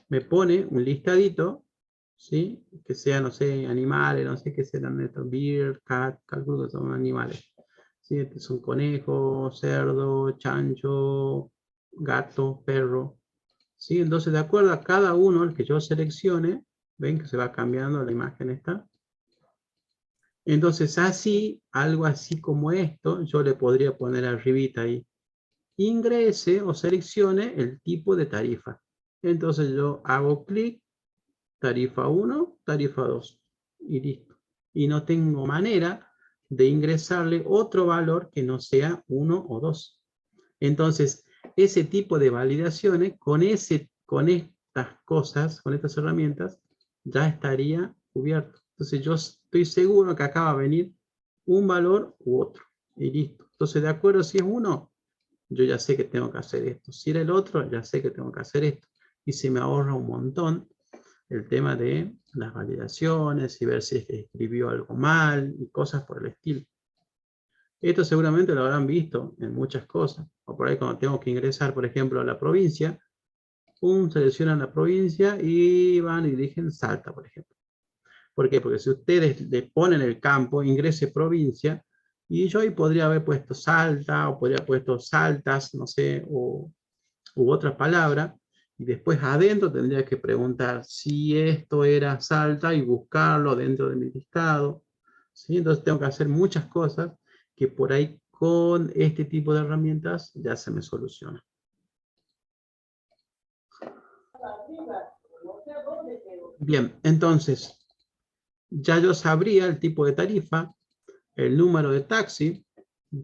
Me pone un listadito, ¿sí? Que sea, no sé, animales, no sé qué serán estos, beer, cat, calculo que son animales. ¿Sí? Estos son conejos, cerdo, chancho, gato, perro. ¿Sí? Entonces, de acuerdo a cada uno, el que yo seleccione, ven que se va cambiando la imagen esta. Entonces, así, algo así como esto, yo le podría poner arribita ahí. Ingrese o seleccione el tipo de tarifa. Entonces yo hago clic, tarifa 1, tarifa 2, y listo. Y no tengo manera de ingresarle otro valor que no sea 1 o 2. Entonces, ese tipo de validaciones, con estas cosas, con estas herramientas, ya estaría cubierto. Entonces, yo estoy seguro que acá va a venir un valor u otro. Y listo. Entonces, de acuerdo si es 1, yo ya sé que tengo que hacer esto. Si era el otro, ya sé que tengo que hacer esto. Y se me ahorra un montón el tema de las validaciones y ver si es que escribió algo mal y cosas por el estilo. Esto seguramente lo habrán visto en muchas cosas. O por ahí cuando tengo que ingresar, por ejemplo, a la provincia, seleccionan la provincia y van y dirigen Salta, por ejemplo. ¿Por qué? Porque si ustedes le ponen el campo, ingrese provincia, y yo ahí podría haber puesto Salta, o podría haber puesto Saltas, no sé, u otra palabra, y después adentro tendría que preguntar si esto era Salta y buscarlo dentro de mi listado. ¿Sí? Entonces tengo que hacer muchas cosas que por ahí con este tipo de herramientas ya se me soluciona. Bien, entonces ya yo sabría el tipo de tarifa, el número de taxi,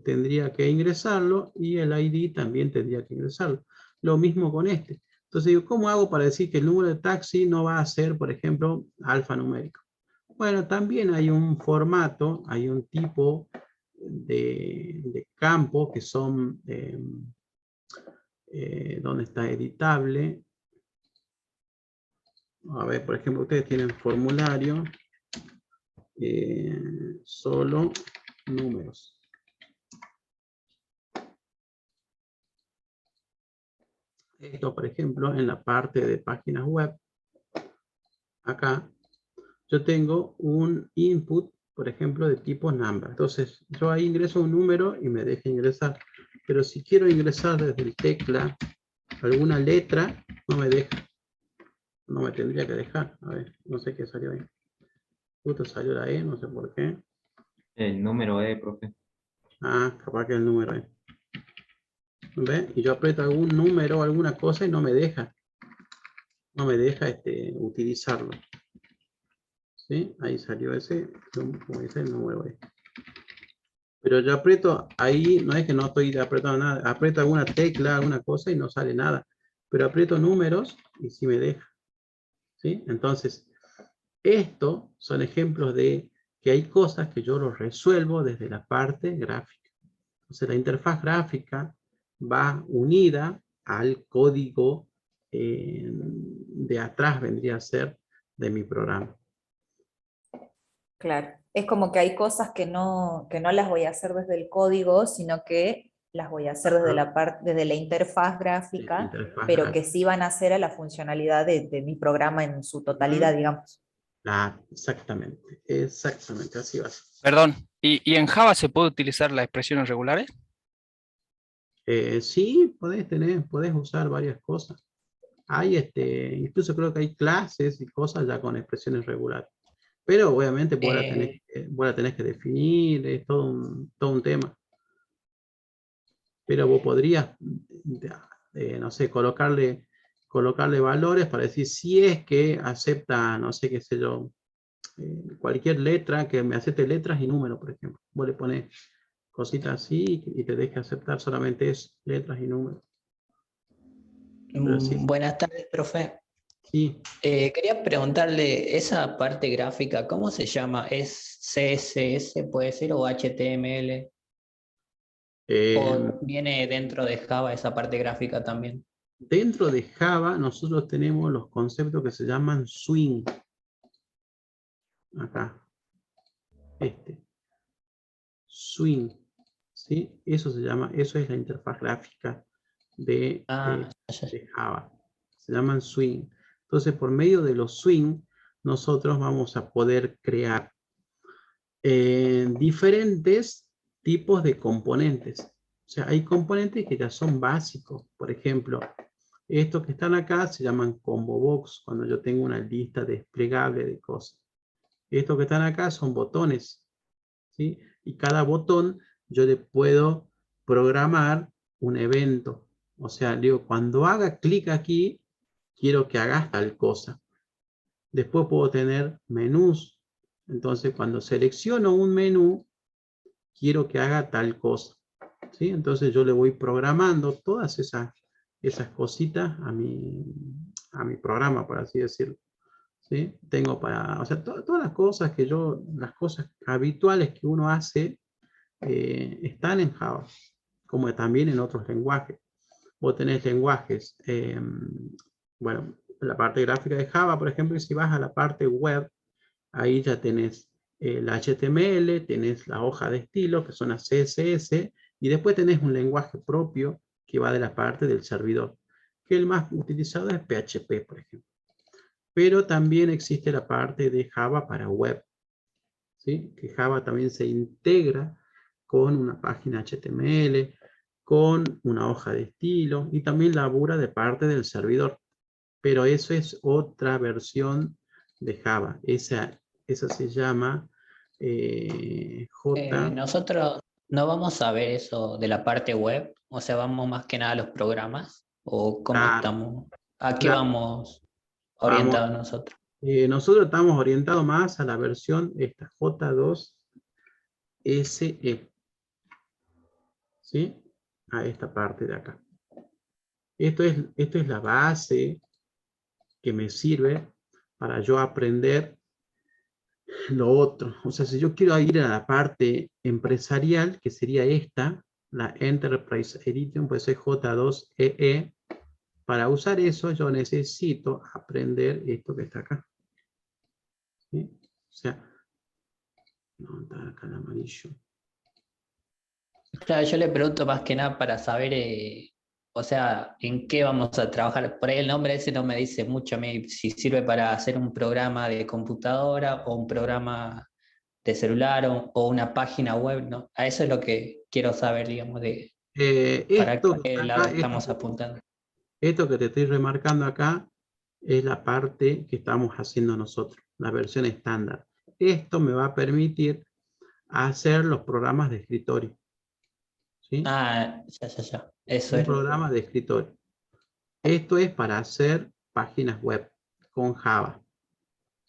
tendría que ingresarlo, y el ID también tendría que ingresarlo. Lo mismo con este. Entonces digo, ¿cómo hago para decir que el número de taxi no va a ser, por ejemplo, alfanumérico? Bueno, también hay un formato, hay un tipo de campo que son, ¿dónde está editable? A ver, por ejemplo, ustedes tienen formulario, solo números. Esto, por ejemplo, en la parte de páginas web, acá, yo tengo un input, por ejemplo, de tipo number. Entonces, yo ahí ingreso un número y me deja ingresar. Pero si quiero ingresar desde el tecla alguna letra, no me deja. No me tendría que dejar. A ver, no sé qué salió ahí. Justo salió la E, no sé por qué. el número profe. Ah, capaz que el número E. ¿Ve? Y yo aprieto algún número o alguna cosa y no me deja. No me deja utilizarlo. ¿Sí? Ahí salió ese, como dice el número E. Pero yo aprieto ahí, no es que no estoy apretando nada, aprieto alguna tecla, alguna cosa y no sale nada. pero aprieto números y sí me deja. ¿Sí? Entonces, estos son ejemplos de que hay cosas que yo los resuelvo desde la parte gráfica. Entonces, la interfaz gráfica va unida al código de atrás, vendría a ser de mi programa. Claro, es como que hay cosas que no las voy a hacer desde el código, sino que las voy a hacer desde la desde la interfaz gráfica, Interfaz pero gráfica. que sí van a ser a la funcionalidad de mi programa en su totalidad, digamos. Ah, exactamente, exactamente, así va a ser. Perdón, ¿y en Java se puede utilizar las expresiones regulares? Sí, podés usar varias cosas. Hay incluso creo que hay clases y cosas ya con expresiones regulares. Pero obviamente vos la tenés que definir, es todo un tema. Pero vos podrías, no sé, colocarle valores para decir si es que acepta, no sé qué sé yo, cualquier letra, que me acepte letras y números, por ejemplo. Vos le pones cositas así y te deje aceptar solamente eso, letras y números. Pero sí, Buenas tardes, profe. sí. Quería preguntarle, esa parte gráfica, ¿cómo se llama? ¿Es CSS, puede ser, o HTML? ¿O viene dentro de Java esa parte gráfica también? Dentro de Java nosotros tenemos los conceptos que se llaman swing. Acá. Swing. ¿Sí? Eso se llama, eso es la interfaz gráfica de Java. Se llaman swing. Entonces, por medio de los swing, nosotros vamos a poder crear diferentes tipos de componentes. O sea, hay componentes que ya son básicos. Por ejemplo, estos que están acá se llaman combo box, cuando yo tengo una lista desplegable de cosas. Estos que están acá son botones, ¿sí? Y cada botón yo le puedo programar un evento. O sea, digo, cuando haga clic aquí, quiero que hagas tal cosa. Después puedo tener menús. Entonces, cuando selecciono un menú, quiero que haga tal cosa. ¿Sí? Entonces yo le voy programando todas esas cositas a mi programa, por así decirlo. ¿Sí? Tengo para, o sea, todas las cosas las cosas habituales que uno hace están en Java, como también en otros lenguajes. Vos tenés lenguajes, bueno, la parte gráfica de Java, por ejemplo, y si vas a la parte web, ahí ya tenés el HTML, tenés la hoja de estilo, que son las CSS, y después tenés un lenguaje propio que va de la parte del servidor, que el más utilizado es PHP, por ejemplo. Pero también existe la parte de Java para web, ¿sí? Que Java también se integra con una página HTML, con una hoja de estilo, y también labura de parte del servidor. Pero eso es otra versión de Java. Esa se llama J. Nosotros no vamos a ver eso de la parte web, o sea, vamos más que nada a los programas, o cómo estamos, ¿a qué vamos orientados nosotros? Nosotros estamos orientados más a la versión esta, J2SE. ¿Sí? A esta parte de acá. Esto es la base que me sirve para yo aprender lo otro. O sea, si yo quiero ir a la parte empresarial, que sería esta, la Enterprise Edition, puede ser J2EE. Para usar eso, yo necesito aprender esto que está acá. ¿Sí? O sea, no, está acá el amarillo. Claro, yo le pregunto más que nada para saber, o sea, en qué vamos a trabajar. Por ahí el nombre ese no me dice mucho a mí si sirve para hacer un programa de computadora o un programa de celular o una página web, ¿no? A eso es lo que quiero saber, digamos, para qué lado estamos apuntando. Esto que te estoy remarcando acá es la parte que estamos haciendo nosotros, la versión estándar. Esto me va a permitir hacer los programas de escritorio. ¿Sí? Ah, ya. Eso un es. programa de escritorio. Esto es para hacer páginas web con Java.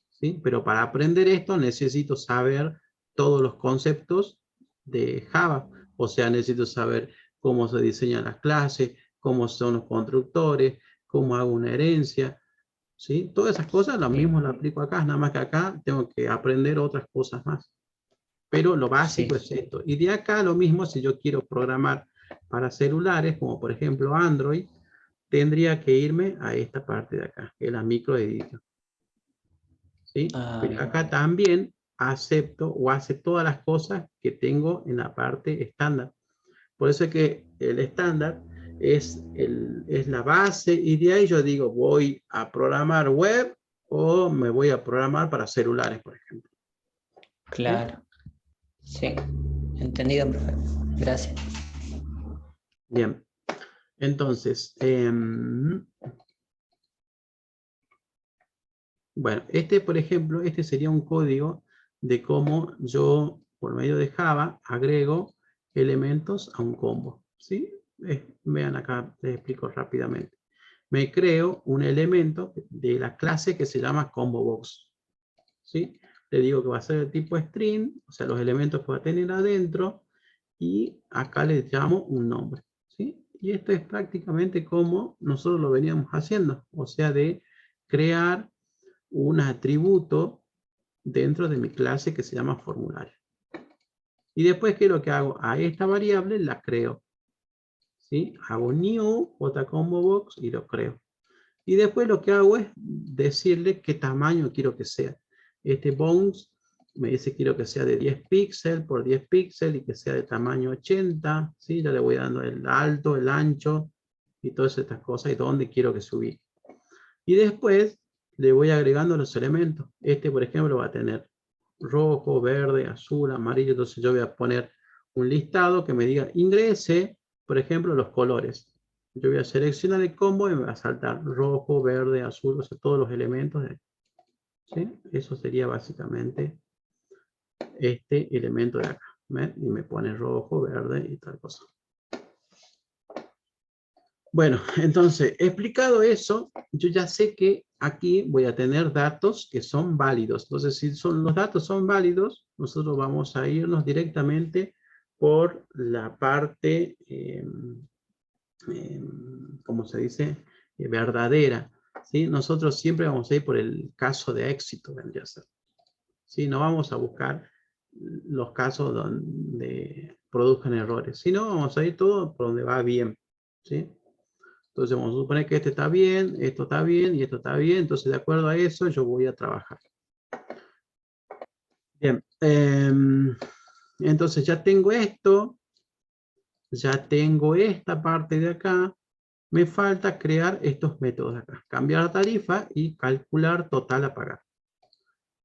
¿Sí? Pero para aprender esto necesito saber todos los conceptos de Java. O sea, necesito saber cómo se diseñan las clases, cómo son los constructores, cómo hago una herencia, ¿sí? Todas esas cosas lo mismo lo aplico acá, nada más que acá tengo que aprender otras cosas más. Pero lo básico es esto. Y de acá lo mismo si yo quiero programar para celulares, como por ejemplo Android, tendría que irme a esta parte de acá, que es la microedición. ¿Sí? Pero acá también acepto o hace todas las cosas que tengo en la parte estándar. Por eso es que el estándar es la base y de ahí yo digo, voy a programar web o me voy a programar para celulares, por ejemplo. Claro. Sí, entendido, profe. Gracias. Bien. Entonces, bueno, por ejemplo, este sería un código de cómo yo, por medio de Java, agrego elementos a un combo. ¿Sí? Vean acá, les explico rápidamente. Me creo un elemento de la clase que se llama ComboBox. ¿Sí? Le digo que va a ser de tipo string, o sea, los elementos que va a tener adentro, y acá le llamo un nombre. ¿Sí? Y esto es prácticamente como nosotros lo veníamos haciendo, o sea, de crear un atributo dentro de mi clase que se llama formulario. Y después, ¿qué es lo que hago? A esta variable la creo. ¿Sí? Hago new, jComboBox y lo creo. Y después lo que hago es decirle qué tamaño quiero que sea. Este bounds me dice quiero que sea de 10 píxeles por 10 píxeles y que sea de tamaño 80. ¿Sí? Ya le voy dando el alto, el ancho y todas estas cosas y dónde quiero que se ubique. Y después le voy agregando los elementos. Por ejemplo, va a tener rojo, verde, azul, amarillo. Entonces yo voy a poner un listado que me diga ingrese, por ejemplo, los colores. Yo voy a seleccionar el combo y me va a saltar rojo, verde, azul, o sea, todos los elementos. ¿Sí? Eso sería básicamente este elemento de acá. ¿Ven? Y me pone rojo, verde y tal cosa. Bueno, entonces, explicado eso, yo ya sé que aquí voy a tener datos que son válidos. Entonces, si los datos son válidos, nosotros vamos a irnos directamente por la parte, ¿cómo se dice? Verdadera. ¿Sí? Nosotros siempre vamos a ir por el caso de éxito, vendría a ser. ¿Sí? No vamos a buscar los casos donde produzcan errores, sino vamos a ir todo por donde va bien. ¿Sí? Entonces vamos a suponer que este está bien, esto está bien y esto está bien. Entonces de acuerdo a eso yo voy a trabajar. Bien. Entonces ya tengo esto. Ya tengo esta parte de acá. Me falta crear estos métodos acá. Cambiar tarifa y calcular total a pagar.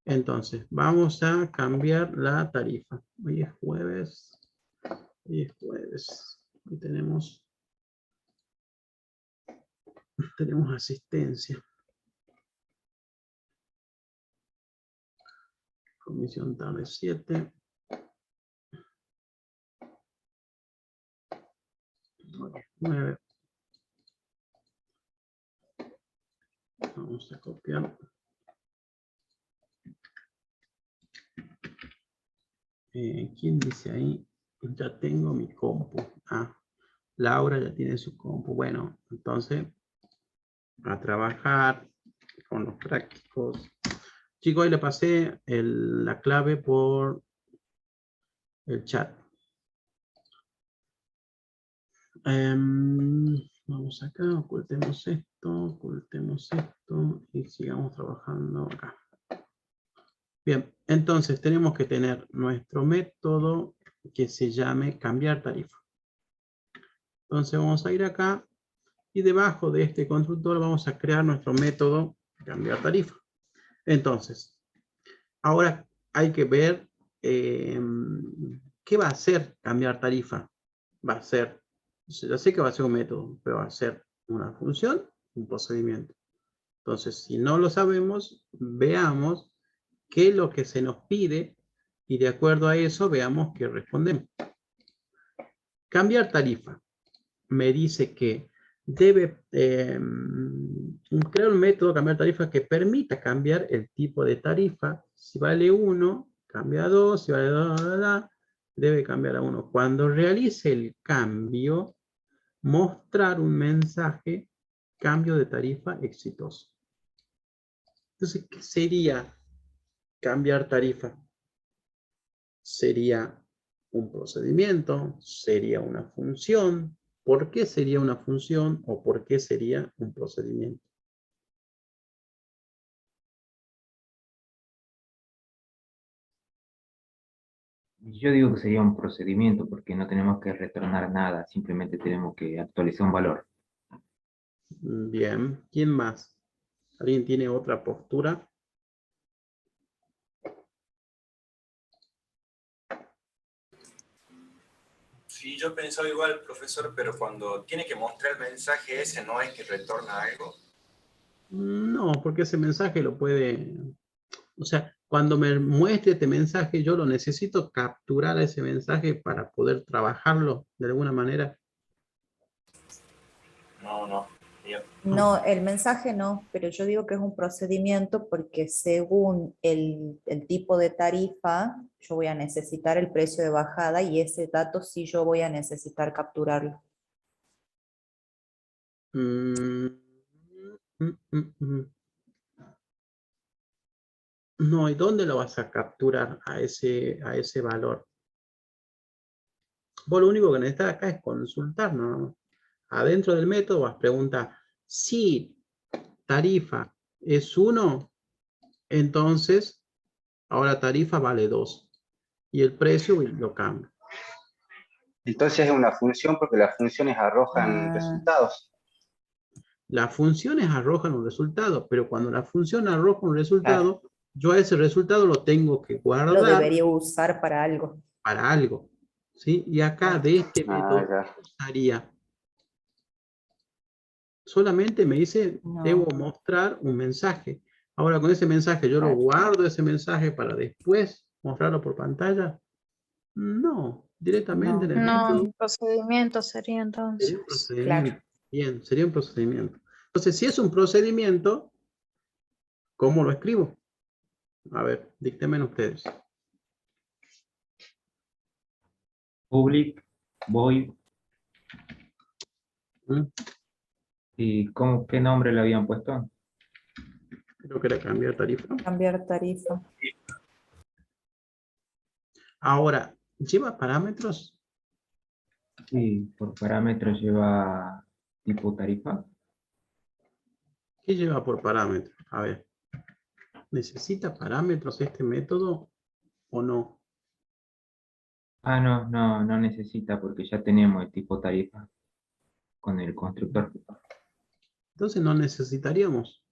Entonces vamos a cambiar la tarifa. Hoy es jueves. Hoy es jueves. Hoy tenemos asistencia. Comisión tarde 7. 9. Vamos a copiar. ¿Quién dice ahí? Ya tengo mi compu. Ah, Laura ya tiene su compu. Bueno, entonces a trabajar con los prácticos. Chicos, hoy le pasé la clave por el chat. Vamos acá, ocultemos esto y sigamos trabajando acá. Bien, entonces tenemos que tener nuestro método que se llame cambiar tarifa. Entonces vamos a ir acá y debajo de este constructor vamos a crear nuestro método cambiar tarifa. Entonces, ahora hay que ver qué va a hacer cambiar tarifa. Va a ser, ya sé que va a ser un método, pero va a ser una función, un procedimiento. Entonces, si no lo sabemos, veamos qué es lo que se nos pide y de acuerdo a eso veamos qué respondemos. Cambiar tarifa. Me dice que debe crear un método cambiar tarifa que permita cambiar el tipo de tarifa. Si vale 1, cambia a 2, si vale 2, debe cambiar a 1. Cuando realice el cambio, mostrar un mensaje cambio de tarifa exitoso. Entonces, ¿qué sería cambiar tarifa? Sería un procedimiento, sería una función. ¿Por qué sería una función o por qué sería un procedimiento? Yo digo que sería un procedimiento porque no tenemos que retornar nada, simplemente tenemos que actualizar un valor. Bien, ¿quién más? ¿Alguien tiene otra postura? Sí, yo pensaba igual, profesor, pero cuando tiene que mostrar el mensaje ese, ¿no es que retorna algo? No, porque ese mensaje lo puede... O sea, cuando me muestre este mensaje, yo lo necesito capturar a ese mensaje para poder trabajarlo de alguna manera. No. Bien. No, el mensaje no, pero yo digo que es un procedimiento porque según el tipo de tarifa, yo voy a necesitar el precio de bajada y ese dato sí yo voy a necesitar capturarlo. No, ¿y dónde lo vas a capturar a ese valor? Vos lo único que necesitas acá es consultar, ¿no? Adentro del método vas a preguntar, si tarifa es 1, entonces ahora tarifa vale 2. Y el precio lo cambio. Entonces es una función porque las funciones arrojan resultados. Las funciones arrojan un resultado, pero cuando la función arroja un resultado, yo a ese resultado lo tengo que guardar. Lo debería usar para algo. Para algo. ¿Sí? Y acá de este método usaría. Solamente me dice, debo mostrar un mensaje. Ahora con ese mensaje, ¿yo lo guardo ese mensaje para después mostrarlo por pantalla? No, directamente en el método. No, procedimiento sería entonces. Sería un procedimiento. Bien, sería un procedimiento. Entonces, si es un procedimiento, ¿cómo lo escribo? A ver, díctenme ustedes. Public, void. ¿Y qué nombre le habían puesto? Creo que era cambiar tarifa. Cambiar tarifa. Ahora, ¿lleva parámetros? Sí, por parámetros lleva tipo tarifa. ¿Qué lleva por parámetros? A ver. ¿Necesita parámetros este método o no? Ah, no necesita porque ya tenemos el tipo tarifa con el constructor. Entonces no necesitaríamos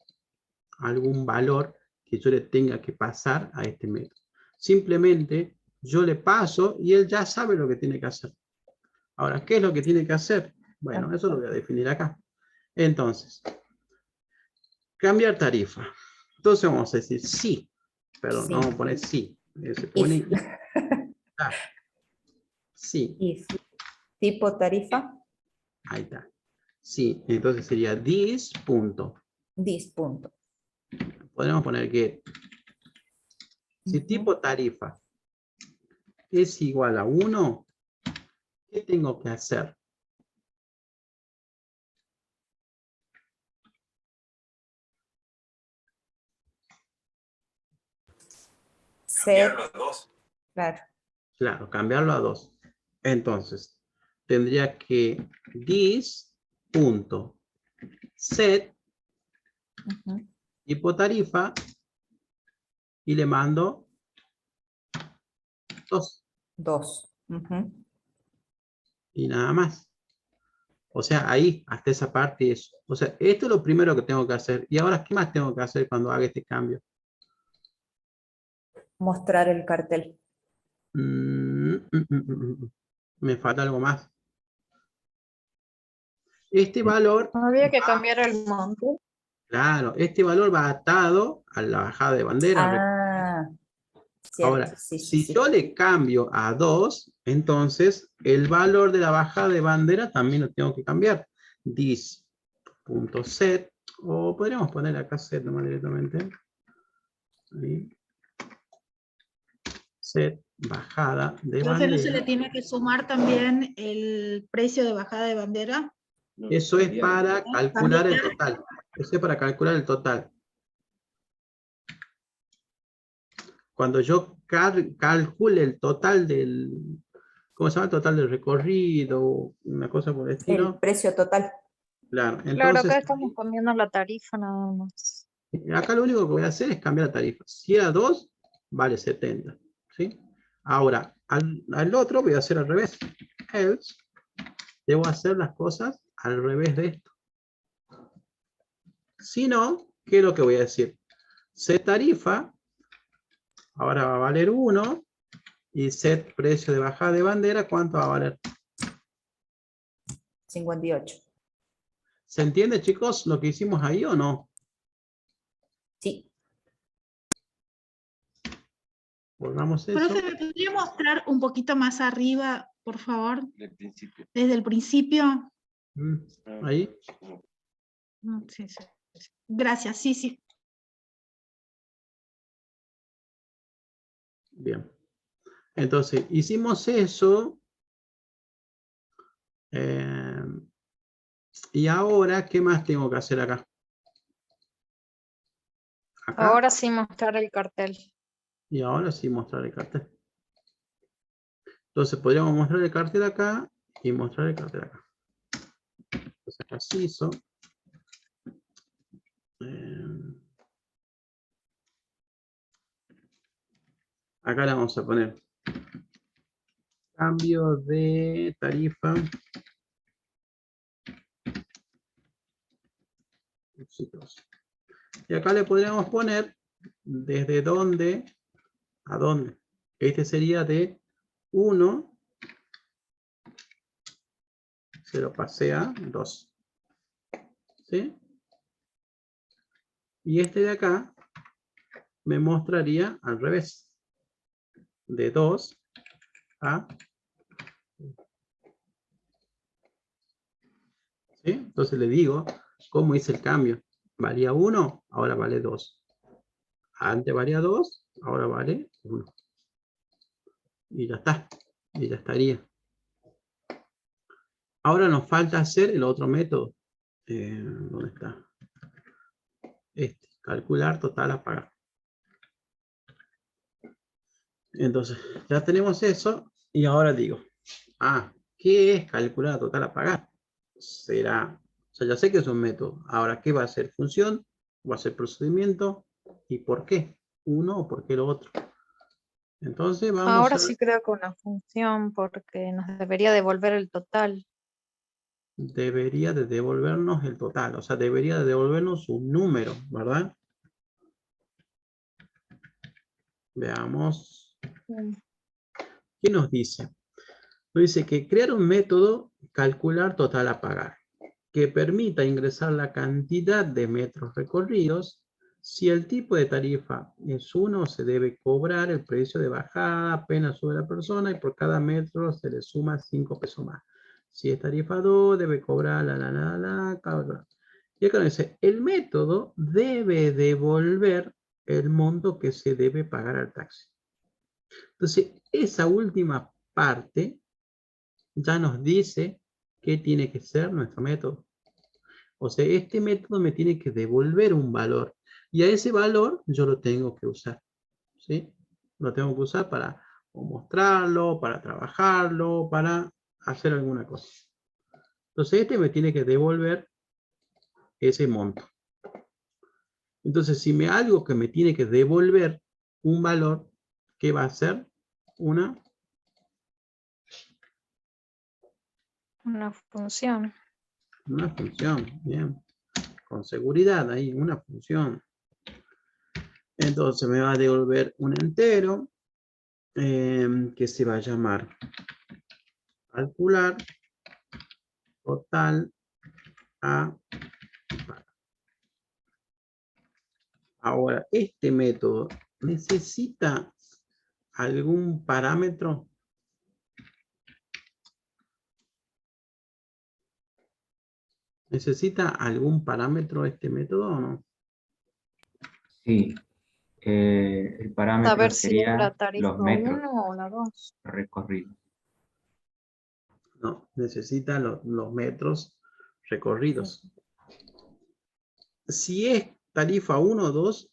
algún valor que yo le tenga que pasar a este método. Simplemente yo le paso y él ya sabe lo que tiene que hacer. Ahora, ¿qué es lo que tiene que hacer? Bueno, eso lo voy a definir acá. Entonces, cambiar tarifa. Entonces vamos a decir sí, pero no vamos a poner sí. Se pone sí. If. Tipo tarifa. Ahí está. Sí, entonces sería this punto. This punto. Podemos poner que si tipo tarifa es igual a 1, ¿qué tengo que hacer? Cambiarlo a 2. Claro. Claro, cambiarlo a 2. Entonces, tendría que this punto set tipo tarifa y le mando 2. 2. Y nada más. O sea, ahí, hasta esa parte es. O sea, esto es lo primero que tengo que hacer. Y ahora, ¿qué más tengo que hacer cuando haga este cambio? Mostrar el cartel. Me falta algo más. Este valor... Había que cambiar el monto. Claro, este valor va atado a la bajada de bandera. Cierto, Ahora, sí, si yo le cambio a 2, entonces el valor de la bajada de bandera también lo tengo que cambiar. This.set, o podríamos poner acá set nomás directamente. Ahí. Set, bajada de Entonces, ¿no se bandera. le tiene que sumar también el precio de bajada de bandera? Eso es para calcular el total. Eso es para calcular el total. Cuando yo calcule el total del, ¿cómo se llama? El total del recorrido, una cosa por el estilo. El precio total. Claro, Claro, entonces, acá estamos cambiando la tarifa nada más. acá lo único que voy a hacer es cambiar la tarifa. Si era 2, vale 70. ¿Sí? Ahora, al otro voy a hacer al revés. Else, debo hacer las cosas al revés de esto. Si no, ¿qué es lo que voy a decir? Set tarifa, ahora va a valer 1, y set precio de bajada de bandera, ¿cuánto va a valer? 58. ¿Se entiende, chicos, lo que hicimos ahí o no? Sí. Volvamos eso. Profe, ¿me podría mostrar un poquito más arriba, por favor? Del principio. Desde el principio. Ahí. Sí, sí. Gracias, sí, sí. Bien. Entonces, hicimos eso. Y ahora, ¿qué más tengo que hacer acá? Acá. Ahora sí mostrar el cartel. Y ahora sí mostrar el cartel. Entonces, podríamos mostrar el cartel acá y mostrar el cartel acá. Entonces, acá sí hizo. Acá le vamos a poner cambio de tarifa. Y acá le podríamos poner desde dónde a dónde. Este sería de 1, se lo pasé a 2. ¿Sí? Y este de acá me mostraría al revés. De 2 a... ¿Sí? Entonces le digo cómo hice el cambio. Valía 1, ahora vale 2. Antes valía 2, ahora vale 1. Y ya está. Y ya estaría. Ahora nos falta hacer el otro método. ¿Dónde está? Este. Calcular total a pagar. Entonces, ya tenemos eso. Y ahora digo, ¿qué es calcular total a pagar? Será, o sea, ya sé que es un método. Ahora, ¿qué va a ser función? ¿Va a ser procedimiento? ¿Y por qué? Uno o por qué lo otro. Entonces vamos Ahora a... sí creo que una función porque nos debería devolver el total. Debería de devolvernos el total. O sea, debería de devolvernos un número, ¿verdad? Veamos. ¿Qué nos dice? Nos dice que crear un método calcular total a pagar que permita ingresar la cantidad de metros recorridos. Si el tipo de tarifa es 1, se debe cobrar el precio de bajada apenas sube la persona y por cada metro se le suma 5 pesos más. Si es tarifa 2, debe cobrar Y acá dice, el método debe devolver el monto que se debe pagar al taxi. Entonces, esa última parte ya nos dice qué tiene que ser nuestro método. O sea, este método me tiene que devolver un valor. Y a ese valor yo lo tengo que usar. ¿Sí? Lo tengo que usar para mostrarlo, para trabajarlo, para hacer alguna cosa. Entonces, este me tiene que devolver ese monto. Entonces, si algo que me tiene que devolver un valor, ¿qué va a ser? Una función. Una función, bien. Con seguridad ahí, una función. Entonces me va a devolver un entero que se va a llamar calcular total a pagar. Ahora, este método necesita algún parámetro. ¿Necesita algún parámetro este método o no? Sí. El parámetro Saber si es la sería tarifa los metros 1 o la 2. recorridos. No, necesita los metros recorridos. Si es tarifa 1 o 2,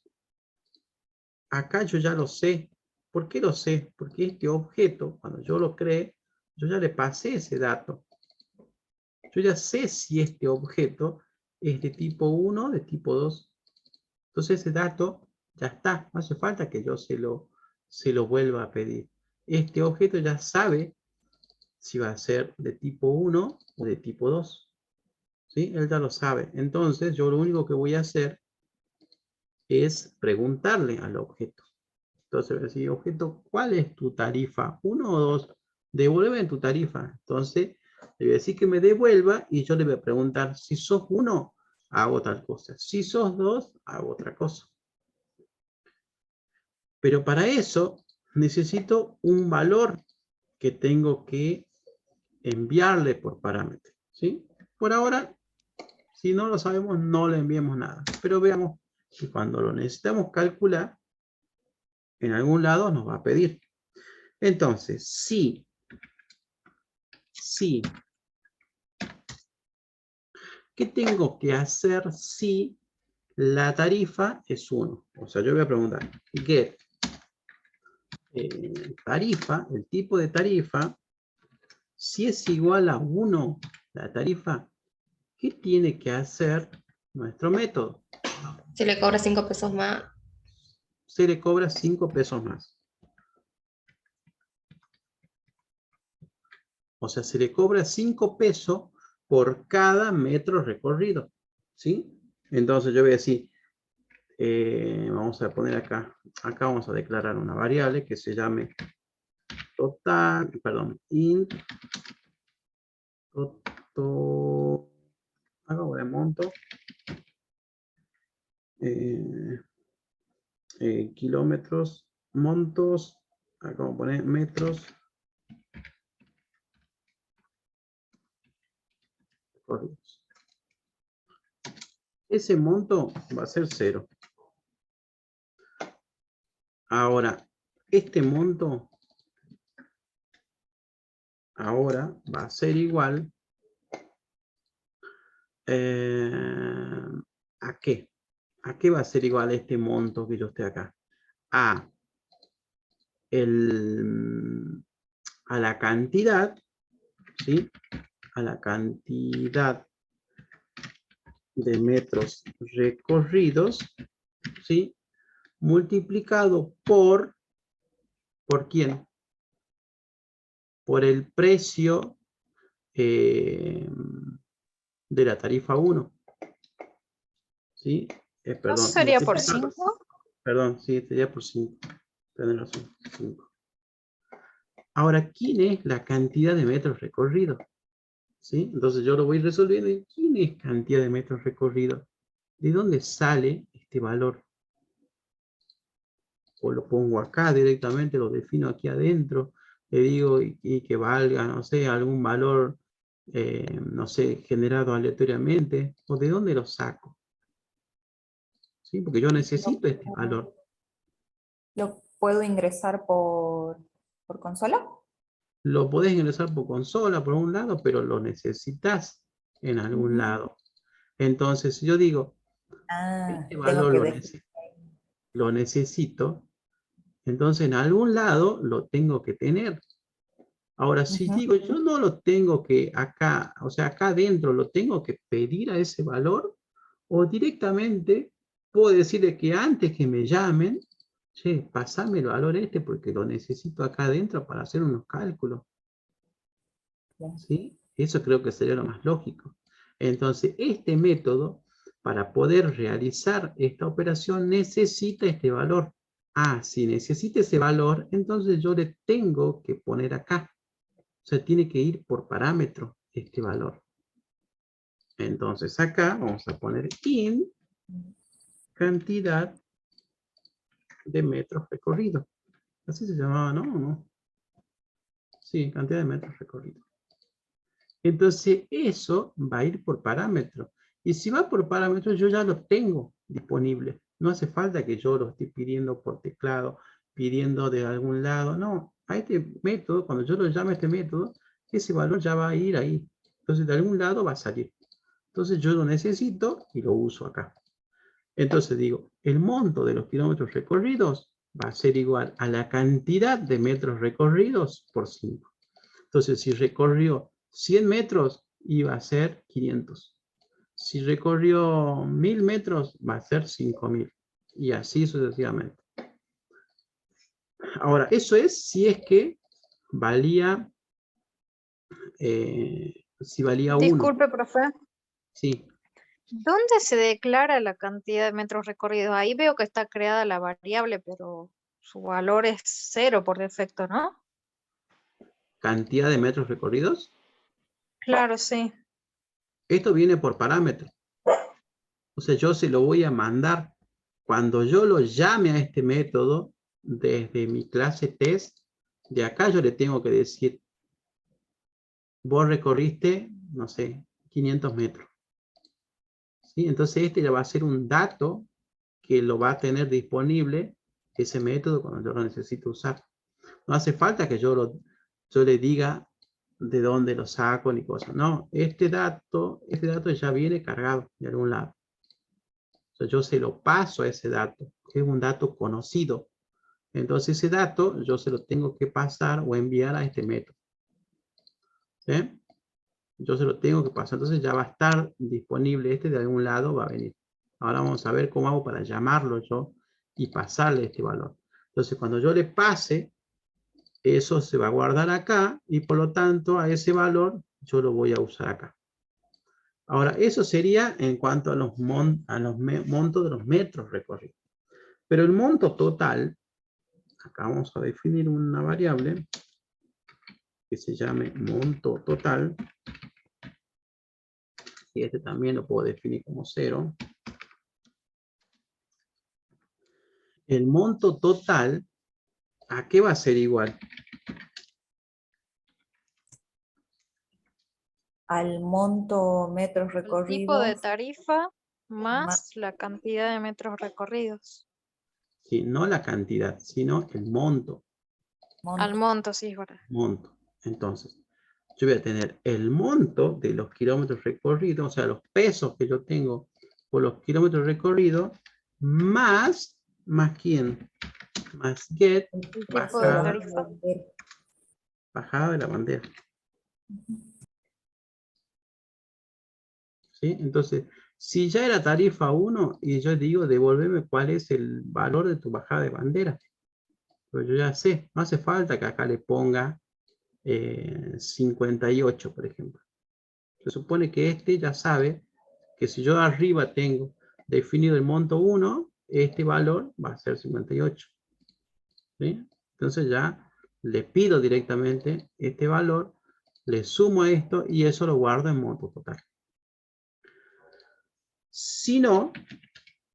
acá yo ya lo sé. ¿Por qué lo sé? Porque este objeto, cuando yo lo creé, yo ya le pasé ese dato. Yo ya sé si este objeto es de tipo 1 o de tipo 2. Entonces ese dato ya está. No hace falta que yo se lo vuelva a pedir. Este objeto ya sabe si va a ser de tipo 1 o de tipo 2. ¿Sí? Él ya lo sabe. Entonces yo lo único que voy a hacer es preguntarle al objeto. Entonces voy a decir, objeto, ¿cuál es tu tarifa? ¿1 o 2? Devuelve tu tarifa. Entonces le voy a decir que me devuelva y yo le voy a preguntar, si sos 1, hago tal cosa. Si sos 2, hago otra cosa. Pero para eso necesito un valor que tengo que enviarle por parámetro. ¿Sí? Por ahora, si no lo sabemos, no le enviamos nada. Pero veamos que cuando lo necesitamos calcular, en algún lado nos va a pedir. Entonces, si ¿qué tengo que hacer si la tarifa es 1? O sea, yo voy a preguntar, get tarifa, el tipo de tarifa, si es igual a 1 la tarifa, ¿qué tiene que hacer nuestro método? Se le cobra 5 pesos más. Se le cobra 5 pesos más. O sea, se le cobra 5 pesos por cada metro recorrido. ¿Sí? Entonces yo voy a decir, vamos a poner acá vamos a declarar una variable que se llame total, perdón, int hago de monto kilómetros, montos, acá vamos a poner metros recorridos. Ese monto va a ser 0. Ahora, este monto ahora va a ser igual ¿a qué? ¿A qué va a ser igual este monto que yo esté acá? A la cantidad, ¿sí? A la cantidad de metros recorridos, ¿sí? Multiplicado ¿por quién? Por el precio de la tarifa 1. ¿Sí? Perdón. ¿No sería por 5? Perdón, sí, sería por 5. Tienes razón, 5. Ahora, ¿quién es la cantidad de metros recorridos? ¿Sí? Entonces yo lo voy resolviendo. ¿Quién es cantidad de metros recorridos? ¿De dónde sale este valor? O lo pongo acá directamente, lo defino aquí adentro, le digo y que valga, no sé, algún valor, no sé, generado aleatoriamente, o de dónde lo saco. ¿Sí? Porque yo necesito este valor. ¿Lo puedo ingresar por consola? Lo podés ingresar por consola, por un lado, pero lo necesitas en algún lado. Entonces, si yo digo, este valor lo necesito, entonces en algún lado lo tengo que tener. Ahora, si digo, yo no lo tengo que acá, o sea, acá adentro lo tengo que pedir a ese valor, o directamente puedo decirle que antes que me llamen, che, pasame el valor este porque lo necesito acá adentro para hacer unos cálculos. ¿Sí? Eso creo que sería lo más lógico. Entonces, este método, para poder realizar esta operación, necesita este valor. Ah, si necesita ese valor, entonces yo le tengo que poner acá. O sea, tiene que ir por parámetro este valor. Entonces acá vamos a poner int cantidad de metros recorridos. Así se llamaba, ¿no? Sí, cantidad de metros recorridos. Entonces eso va a ir por parámetro. Y si va por parámetro, yo ya lo tengo disponible. No hace falta que yo lo esté pidiendo por teclado, pidiendo de algún lado. No, a este método, cuando yo lo llame a este método, ese valor ya va a ir ahí. Entonces de algún lado va a salir. Entonces yo lo necesito y lo uso acá. Entonces digo, el monto de los kilómetros recorridos va a ser igual a la cantidad de metros recorridos por 5. Entonces, si recorrió 100 metros, iba a ser 500. Si recorrió 1000 metros, va a ser 5000. Y así sucesivamente. Ahora, eso es si es que valía, si valía 1. Disculpe, profe. Sí. ¿Dónde se declara la cantidad de metros recorridos? Ahí veo que está creada la variable, pero su valor es 0 por defecto, ¿no? ¿Cantidad de metros recorridos? Claro, sí. Esto viene por parámetro. O sea, yo se lo voy a mandar. Cuando yo lo llame a este método, desde mi clase test, de acá yo le tengo que decir, vos recorriste, no sé, 500 metros. ¿Sí? Entonces este ya va a ser un dato que lo va a tener disponible ese método cuando yo lo necesito usar. No hace falta que yo le diga de dónde lo saco ni cosas. No, este dato ya viene cargado de algún lado. O sea, yo se lo paso a ese dato. Es un dato conocido. Entonces ese dato yo se lo tengo que pasar o enviar a este método. ¿Sí? Yo se lo tengo que pasar. Entonces ya va a estar disponible este de algún lado, va a venir. Ahora vamos a ver cómo hago para llamarlo yo y pasarle este valor. Entonces cuando yo le pase, eso se va a guardar acá y por lo tanto a ese valor yo lo voy a usar acá. Ahora eso sería en cuanto a los montos de los metros recorridos. Pero el monto total, acá vamos a definir una variable que se llame monto total. Y este también lo puedo definir como 0. El monto total, ¿a qué va a ser igual? Al monto metros El tipo de recorridos. tarifa más la cantidad de metros recorridos. Sí, no la cantidad, sino el monto. Al monto, sí, es verdad. Monto. Entonces, yo voy a tener el monto de los kilómetros recorridos, o sea, los pesos que yo tengo por los kilómetros recorridos, más ¿quién? Más get, El tipo de bajada, tarifa. bajada de la bandera. ¿Sí? Entonces, si ya era tarifa 1, y yo digo, devuélveme cuál es el valor de tu bajada de bandera. Pero yo ya sé, no hace falta que acá le ponga 58, por ejemplo. Se supone que este ya sabe que si yo arriba tengo definido el monto 1, este valor va a ser 58. ¿Sí? Entonces ya le pido directamente este valor, le sumo a esto y eso lo guardo en monto total. Si no,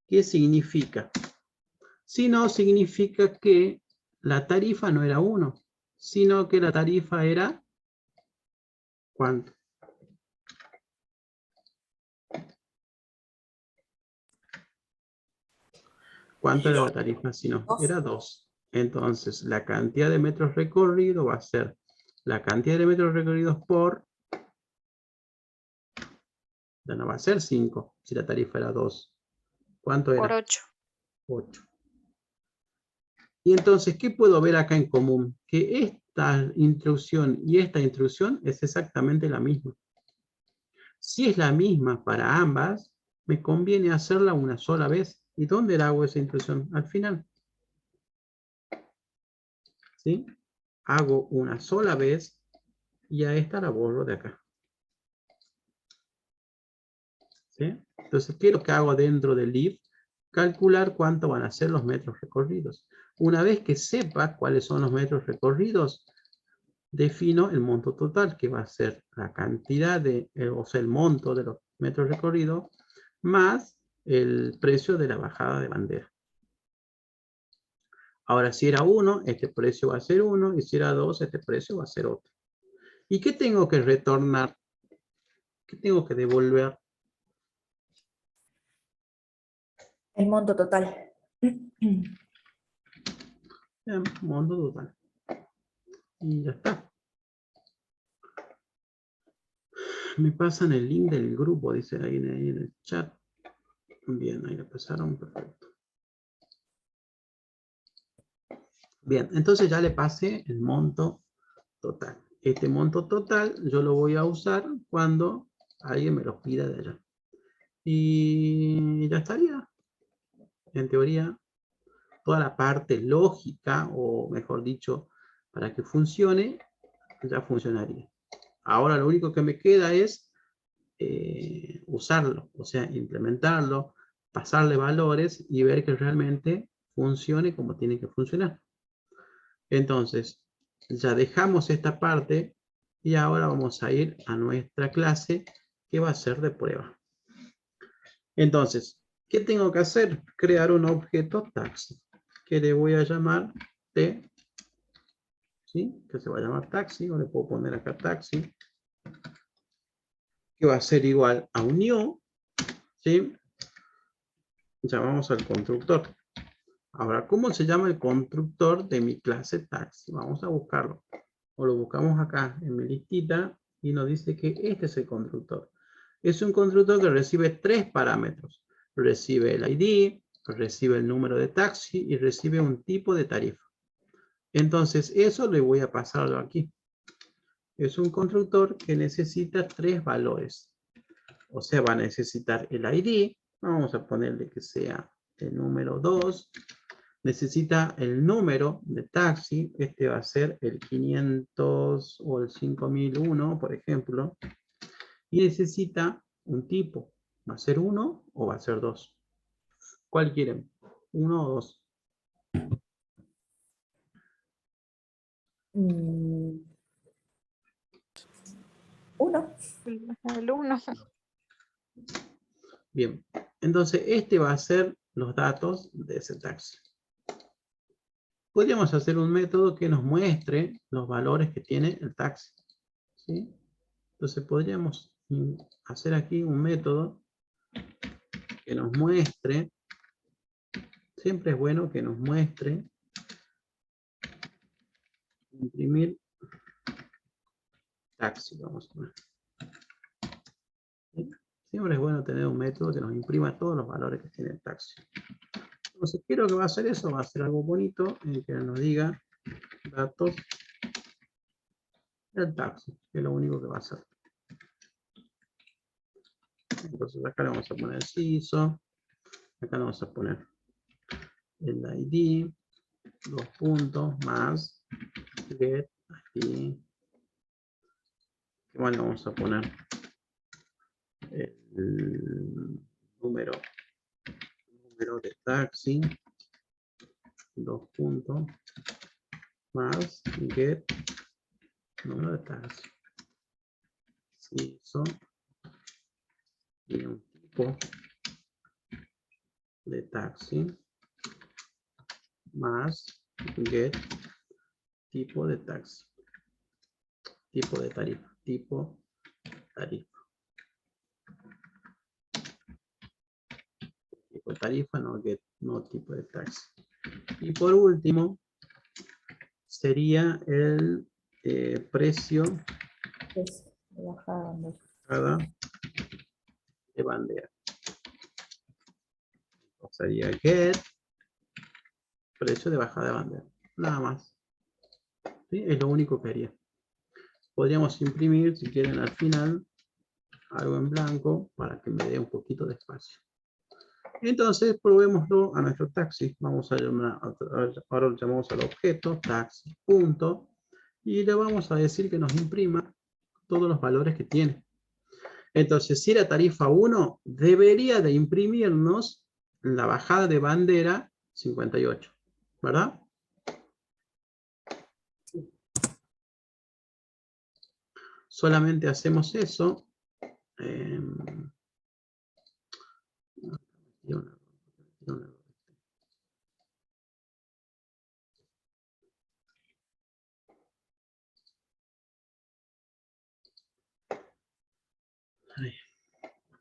¿qué significa? Si no, significa que la tarifa no era 1, sino que la tarifa era ¿cuánto? ¿Cuánto era la tarifa? Si no, era 2. Entonces, la cantidad de metros recorridos va a ser la cantidad de metros recorridos por... Ya no va a ser 5, si la tarifa era 2. ¿Cuánto era? Por 8. 8. Y entonces, ¿qué puedo ver acá en común? Que esta instrucción y esta instrucción es exactamente la misma. Si es la misma para ambas, me conviene hacerla una sola vez. ¿Y dónde la hago esa instrucción? Al final. ¿Sí? Hago una sola vez y a esta la borro de acá. ¿Sí? Entonces, ¿qué es lo que hago dentro del if? Calcular cuánto van a ser los metros recorridos. Una vez que sepa cuáles son los metros recorridos, defino el monto total, que va a ser la cantidad o sea, el monto de los metros recorridos, más el precio de la bajada de bandera. Ahora, si era 1, este precio va a ser 1, y si era 2, este precio va a ser otro. ¿Y qué tengo que retornar? ¿Qué tengo que devolver? El monto total. Bien, monto total. Y ya está. Me pasan el link del grupo, dice ahí en el chat. Bien, ahí lo pasaron, perfecto. Bien, entonces ya le pasé el monto total. Este monto total yo lo voy a usar cuando alguien me lo pida de allá. Y ya estaría. En teoría, toda la parte lógica, o mejor dicho, para que funcione, ya funcionaría. Ahora lo único que me queda es usarlo, o sea, implementarlo, pasarle valores y ver que realmente funcione como tiene que funcionar. Entonces, ya dejamos esta parte y ahora vamos a ir a nuestra clase que va a ser de prueba. Entonces, ¿qué tengo que hacer? Crear un objeto taxi que le voy a llamar T, ¿sí? Que se va a llamar taxi, o le puedo poner acá taxi, que va a ser igual a un new, ¿sí? Llamamos al constructor. Ahora, ¿cómo se llama el constructor de mi clase taxi? Vamos a buscarlo. O lo buscamos acá en mi listita y nos dice que este es el constructor. Es un constructor que recibe 3 parámetros. Recibe el ID, recibe el número de taxi y recibe un tipo de tarifa. Entonces, eso le voy a pasarlo aquí. Es un constructor que necesita 3 valores. O sea, va a necesitar el ID. Vamos a ponerle que sea el número 2. Necesita el número de taxi. Este va a ser el 500 o el 5001, por ejemplo. Y necesita un tipo. ¿Va a ser 1 o va a ser 2? ¿Cuál quieren? ¿1 o 2? Uno. El 1. Bien. Entonces, este va a ser los datos de ese taxi. Podríamos hacer un método que nos muestre los valores que tiene el taxi, ¿sí? Entonces podríamos hacer aquí un método que nos muestre, siempre es bueno que nos muestre, imprimir taxi, vamos a poner. ¿Sí? Siempre es bueno tener un método que nos imprima todos los valores que tiene el taxi. Entonces, ¿qué es lo que va a hacer eso? Va a ser algo bonito en el que nos diga datos del taxi, que es lo único que va a hacer. Entonces acá le vamos a poner CISO, acá le vamos a poner el ID, 2 puntos, más, get, aquí. ¿Qué más le vamos a poner? El número de taxi, 2 puntos, más, get, número de taxi. CISO, y un tipo de taxi, más, get, tipo de taxi. Tipo de tarifa, tipo tarifa. Tipo tarifa, no get, no tipo de taxi. Y por último, sería el precio De bajada de bandera. O sería get, precio de bajada de bandera. Nada más. ¿Sí? Es lo único que haría. Podríamos imprimir, si quieren, al final, algo en blanco para que me dé un poquito de espacio. Entonces, probémoslo a nuestro taxi. Vamos a llamar, ahora lo llamamos al objeto, taxi, punto, y le vamos a decir que nos imprima todos los valores que tiene. Entonces, si era tarifa 1, debería de imprimirnos la bajada de bandera 58, ¿verdad? Solamente hacemos eso.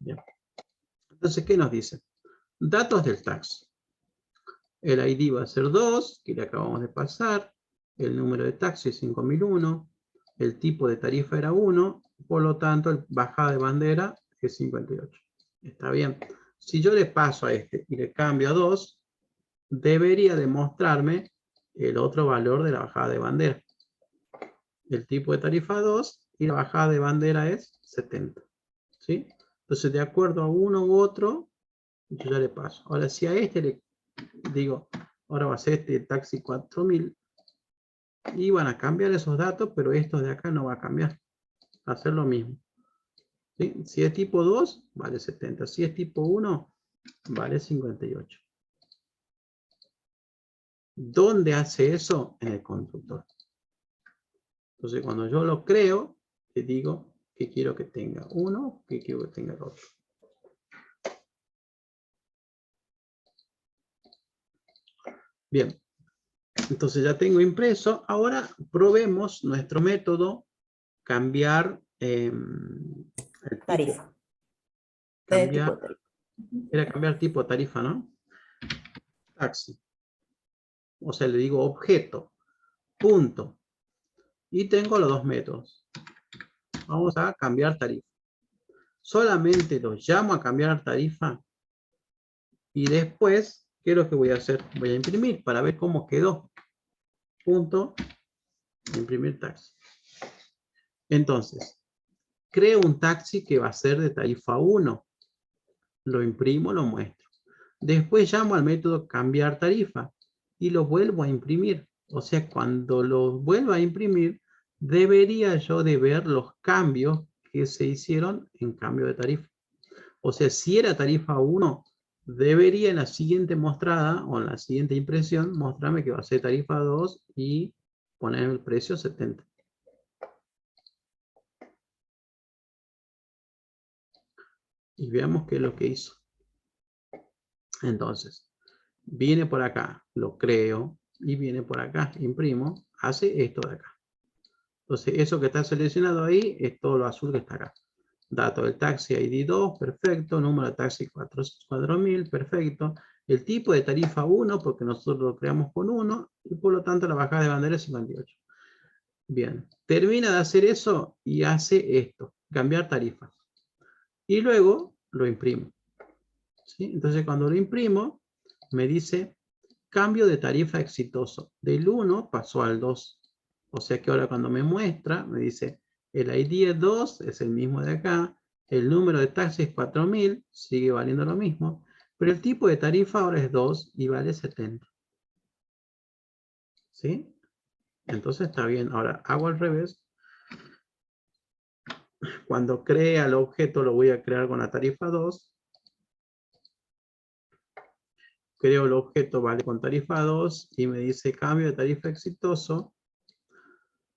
Bien. Entonces, ¿qué nos dice? Datos del taxi. El ID va a ser 2, que le acabamos de pasar. El número de taxi es 5001. El tipo de tarifa era 1. Por lo tanto, el bajada de bandera es 58. Está bien. Si yo le paso a este y le cambio a 2, debería demostrarme el otro valor de la bajada de bandera. El tipo de tarifa 2 y la bajada de bandera es 70. ¿Sí? Entonces, de acuerdo a uno u otro, yo ya le paso. Ahora, si a este le digo, ahora va a ser este taxi 4000, y van a cambiar esos datos, pero estos de acá no va a cambiar. Va a ser lo mismo. ¿Sí? Si es tipo 2, vale 70. Si es tipo 1, vale 58. ¿Dónde hace eso? En el constructor. Entonces, cuando yo lo creo, le digo que quiero que tenga uno, que quiero que tenga el otro. Bien. Entonces ya tengo impreso. Ahora probemos nuestro método cambiar el tipo. Tarifa. Cambiar, Tipo de tarifa. era cambiar tipo de tarifa, ¿no? Taxi. O sea, le digo objeto, punto. Y tengo los dos métodos. Vamos a cambiar tarifa. Solamente los llamo a cambiar tarifa. Y después, ¿qué es lo que voy a hacer? Voy a imprimir para ver cómo quedó. Punto. Imprimir taxi. Entonces, creo un taxi que va a ser de tarifa 1. Lo imprimo, lo muestro. Después llamo al método cambiar tarifa y lo vuelvo a imprimir. O sea, cuando lo vuelva a imprimir, debería yo de ver los cambios que se hicieron en cambio de tarifa. O sea, si era tarifa 1, debería en la siguiente mostrada o en la siguiente impresión mostrarme que va a ser tarifa 2 y poner el precio 70. Y veamos qué es lo que hizo. Entonces, viene por acá, lo creo, y viene por acá, imprimo, hace esto de acá. Entonces, eso que está seleccionado ahí es todo lo azul que está acá. Dato del taxi ID 2, perfecto. Número de taxi 4000, perfecto. El tipo de tarifa 1, porque nosotros lo creamos con 1, y por lo tanto la bajada de bandera es 58. Bien, termina de hacer eso y hace esto, cambiar tarifa. Y luego lo imprimo. ¿Sí? Entonces, cuando lo imprimo, me dice cambio de tarifa exitoso. Del 1 pasó al 2. O sea que ahora cuando me muestra, me dice el ID es 2, es el mismo de acá. El número de taxi es 4000, sigue valiendo lo mismo. Pero el tipo de tarifa ahora es 2 y vale 70. ¿Sí? Entonces está bien. Ahora hago al revés. Cuando crea el objeto lo voy a crear con la tarifa 2. Creo el objeto vale con tarifa 2 y me dice cambio de tarifa exitoso.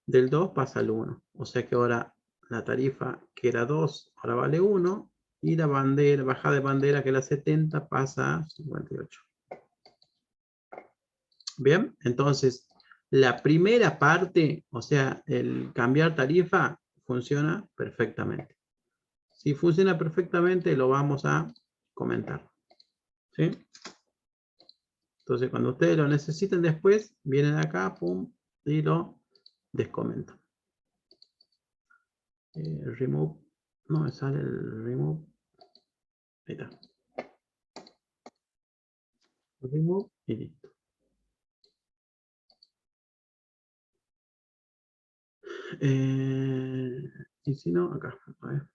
Del 2 pasa al 1. O sea que ahora la tarifa que era 2 ahora vale 1 y la bandera, bajada de bandera que era 70 pasa a 58. Bien, entonces la primera parte, o sea, el cambiar tarifa funciona perfectamente. Si funciona perfectamente lo vamos a comentar. ¿Sí? Entonces, cuando ustedes lo necesiten después, vienen acá, pum, y lo descomento. Remove, no me sale el remove. Ahí está. Remove y listo. Y si no, acá, a ver.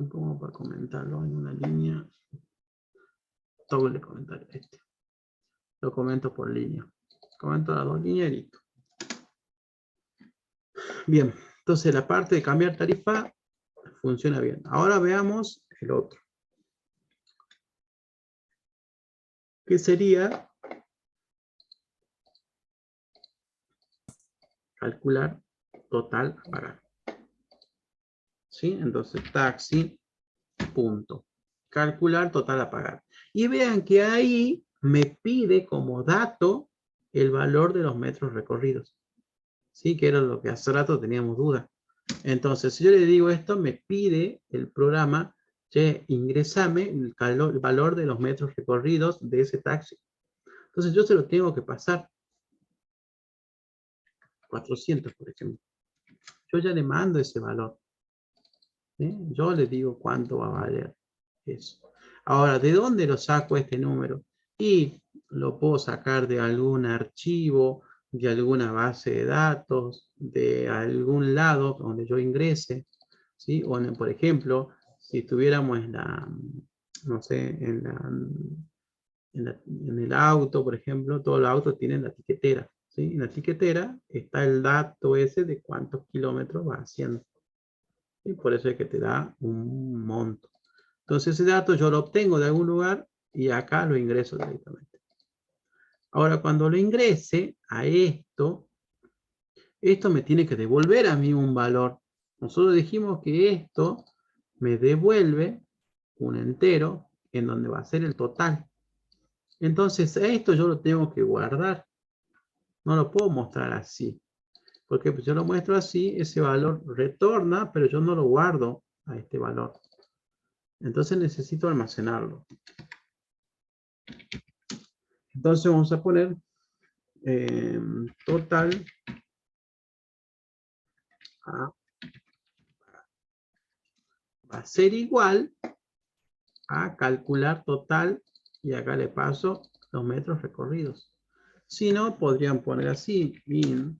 Como para comentarlo en una línea. Doble comentario este. Lo comento por línea. Comento las dos líneas y listo. Bien, entonces la parte de cambiar tarifa funciona bien. Ahora veamos el otro. ¿Qué sería? Calcular total a pagar. ¿Sí? Entonces taxi, punto. Calcular total a pagar. Y vean que ahí me pide como dato el valor de los metros recorridos. ¿Sí? Que era lo que hace rato teníamos duda. Entonces, si yo le digo esto, me pide el programa, che, ingresame el valor de los metros recorridos de ese taxi. Entonces yo se lo tengo que pasar. 400, por ejemplo. yo ya le mando ese valor. ¿Sí? Yo le digo cuánto va a valer eso. Ahora, ¿de dónde lo saco este número? Y lo puedo sacar de algún archivo, de alguna base de datos, de algún lado donde yo ingrese, ¿sí? O, por ejemplo, si estuviéramos en la, no sé, en el auto, por ejemplo, todos los autos tienen la etiquetera, ¿sí? En la etiquetera está el dato ese de cuántos kilómetros va haciendo. Y por eso es que te da un monto. Entonces ese dato yo lo obtengo de algún lugar y acá lo ingreso directamente. Ahora cuando lo ingrese a esto me tiene que devolver a mí un valor. Nosotros dijimos que esto me devuelve un entero en donde va a ser el total. Entonces esto yo lo tengo que guardar. No lo puedo mostrar así. Porque si yo lo muestro así, ese valor retorna, pero yo no lo guardo a este valor. Entonces necesito almacenarlo. Entonces vamos a poner total va a ser igual a calcular total y acá le paso los metros recorridos. Si no, podrían poner así, min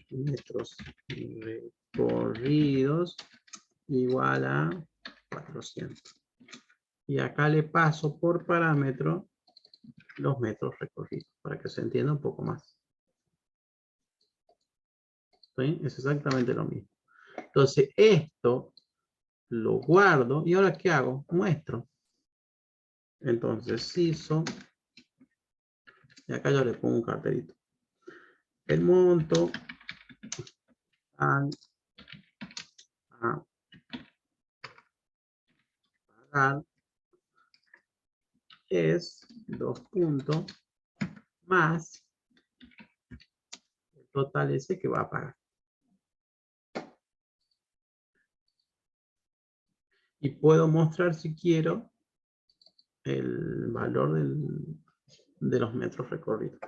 metros recorridos igual a 400. Y acá le paso por parámetro los metros recorridos, para que se entienda un poco más. ¿Sí? Es exactamente lo mismo. Entonces, esto lo guardo, y ahora ¿qué hago? Muestro. Entonces, ISO, y acá yo le pongo un cartelito. El monto a pagar es 2 puntos más el total ese que va a pagar. Y puedo mostrar si quiero el valor de los metros recorridos.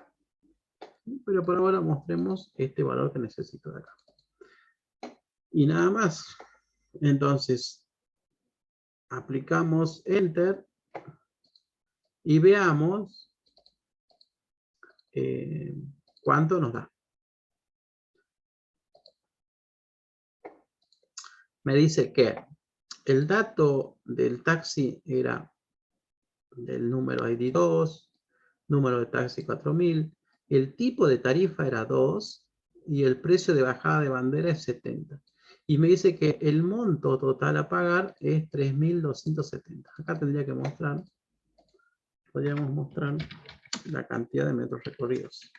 Pero por ahora mostremos este valor que necesito de acá. Y nada más. Entonces, aplicamos Enter y veamos cuánto nos da. Me dice que el dato del taxi era del número ID 2, número de taxi 4000, el tipo de tarifa era 2 y el precio de bajada de bandera es 70. Y me dice que el monto total a pagar es 3.270. Acá tendría que mostrar, podríamos mostrar la cantidad de metros recorridos.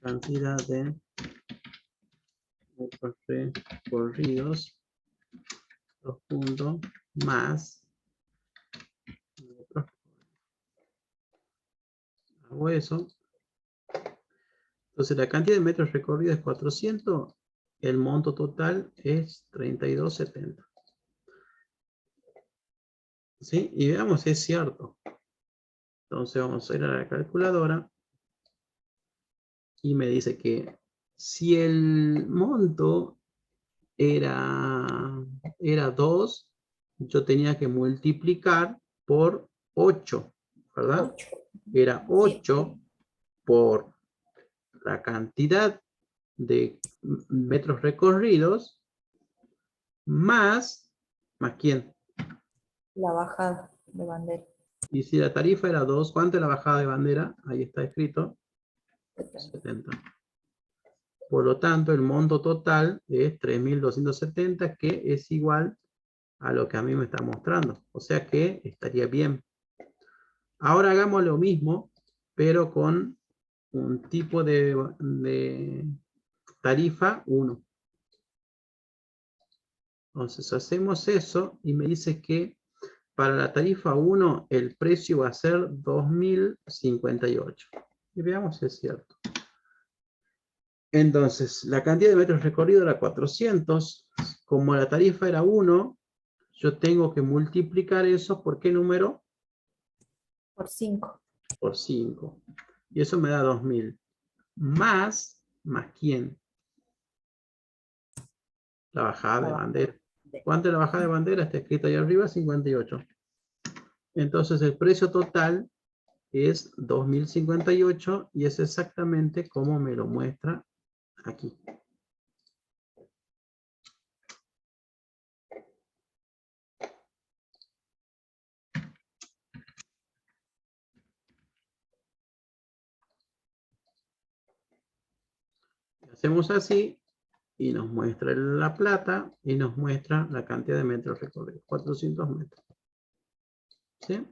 Cantidad de metros recorridos, 2 puntos, más metros. Hago eso. Entonces la cantidad de metros recorridos es 400, el monto total es 32.70. ¿Sí? Y veamos si es cierto. Entonces vamos a ir a la calculadora y me dice que si el monto era 2, yo tenía que multiplicar por 8, ¿verdad? Era 8 por la cantidad de metros recorridos más ¿quién? La bajada de bandera. Y si la tarifa era 2, ¿cuánto es la bajada de bandera? Ahí está escrito. 70. Por lo tanto, el monto total es 3.270, que es igual a lo que a mí me está mostrando. O sea que estaría bien. Ahora hagamos lo mismo, pero con un tipo de tarifa 1. Entonces hacemos eso y me dice que para la tarifa 1 el precio va a ser 2.058. Y veamos si es cierto. Entonces, la cantidad de metros recorridos era 400. Como la tarifa era 1, yo tengo que multiplicar eso por ¿qué número? Por 5. Por 5. Y eso me da 2.000. Más más quién. La bajada de bandera. ¿Cuánto es la bajada de bandera? Está escrito ahí arriba, 58. Entonces el precio total es 2058 y es exactamente como me lo muestra aquí. Hacemos así y nos muestra la plata y nos muestra la cantidad de metros recorridos, 400 metros. ¿Sí?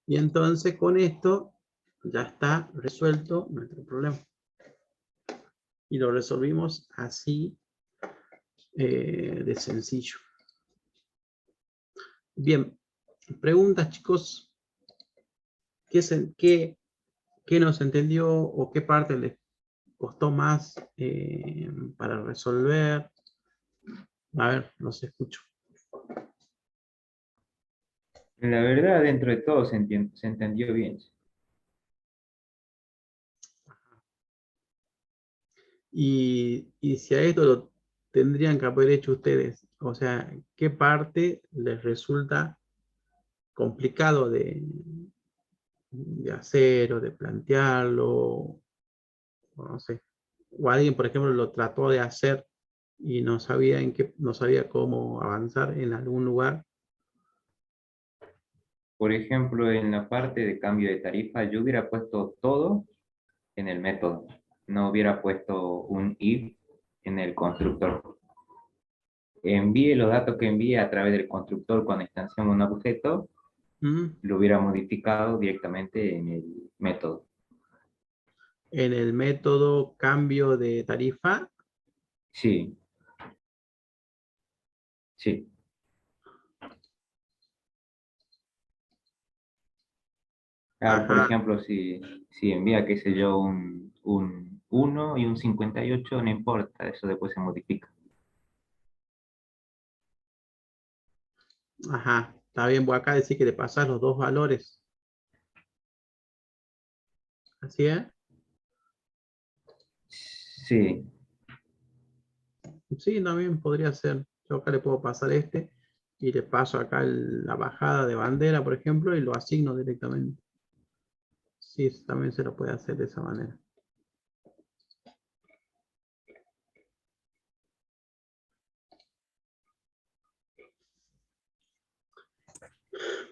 Y entonces con esto ya está resuelto nuestro problema. Y lo resolvimos así de sencillo. Bien, preguntas, chicos. ¿Qué no se entendió o qué parte les costó más para resolver? A ver, los escucho. La verdad, dentro de todo se entendió bien. Y si a esto lo tendrían que haber hecho ustedes, o sea, ¿qué parte les resulta complicado de hacer o de plantearlo? O no sé. O alguien, por ejemplo, lo trató de hacer y no sabía no sabía cómo avanzar en algún lugar. Por ejemplo, en la parte de cambio de tarifa, yo hubiera puesto todo en el método. No hubiera puesto un if en el constructor. Envíe los datos que envíe a través del constructor cuando instanciamos un objeto, lo hubiera modificado directamente en el método. En el método cambio de tarifa. Sí. Sí. Claro, por ejemplo, si envía, qué sé yo, un 1 y un 58, no importa, eso después se modifica. Ajá, está bien, voy acá a decir que le pasas los dos valores. ¿Así es? Sí. Sí, también podría ser. Yo acá le puedo pasar este y le paso acá la bajada de bandera, por ejemplo, y lo asigno directamente. Sí, eso también se lo puede hacer de esa manera.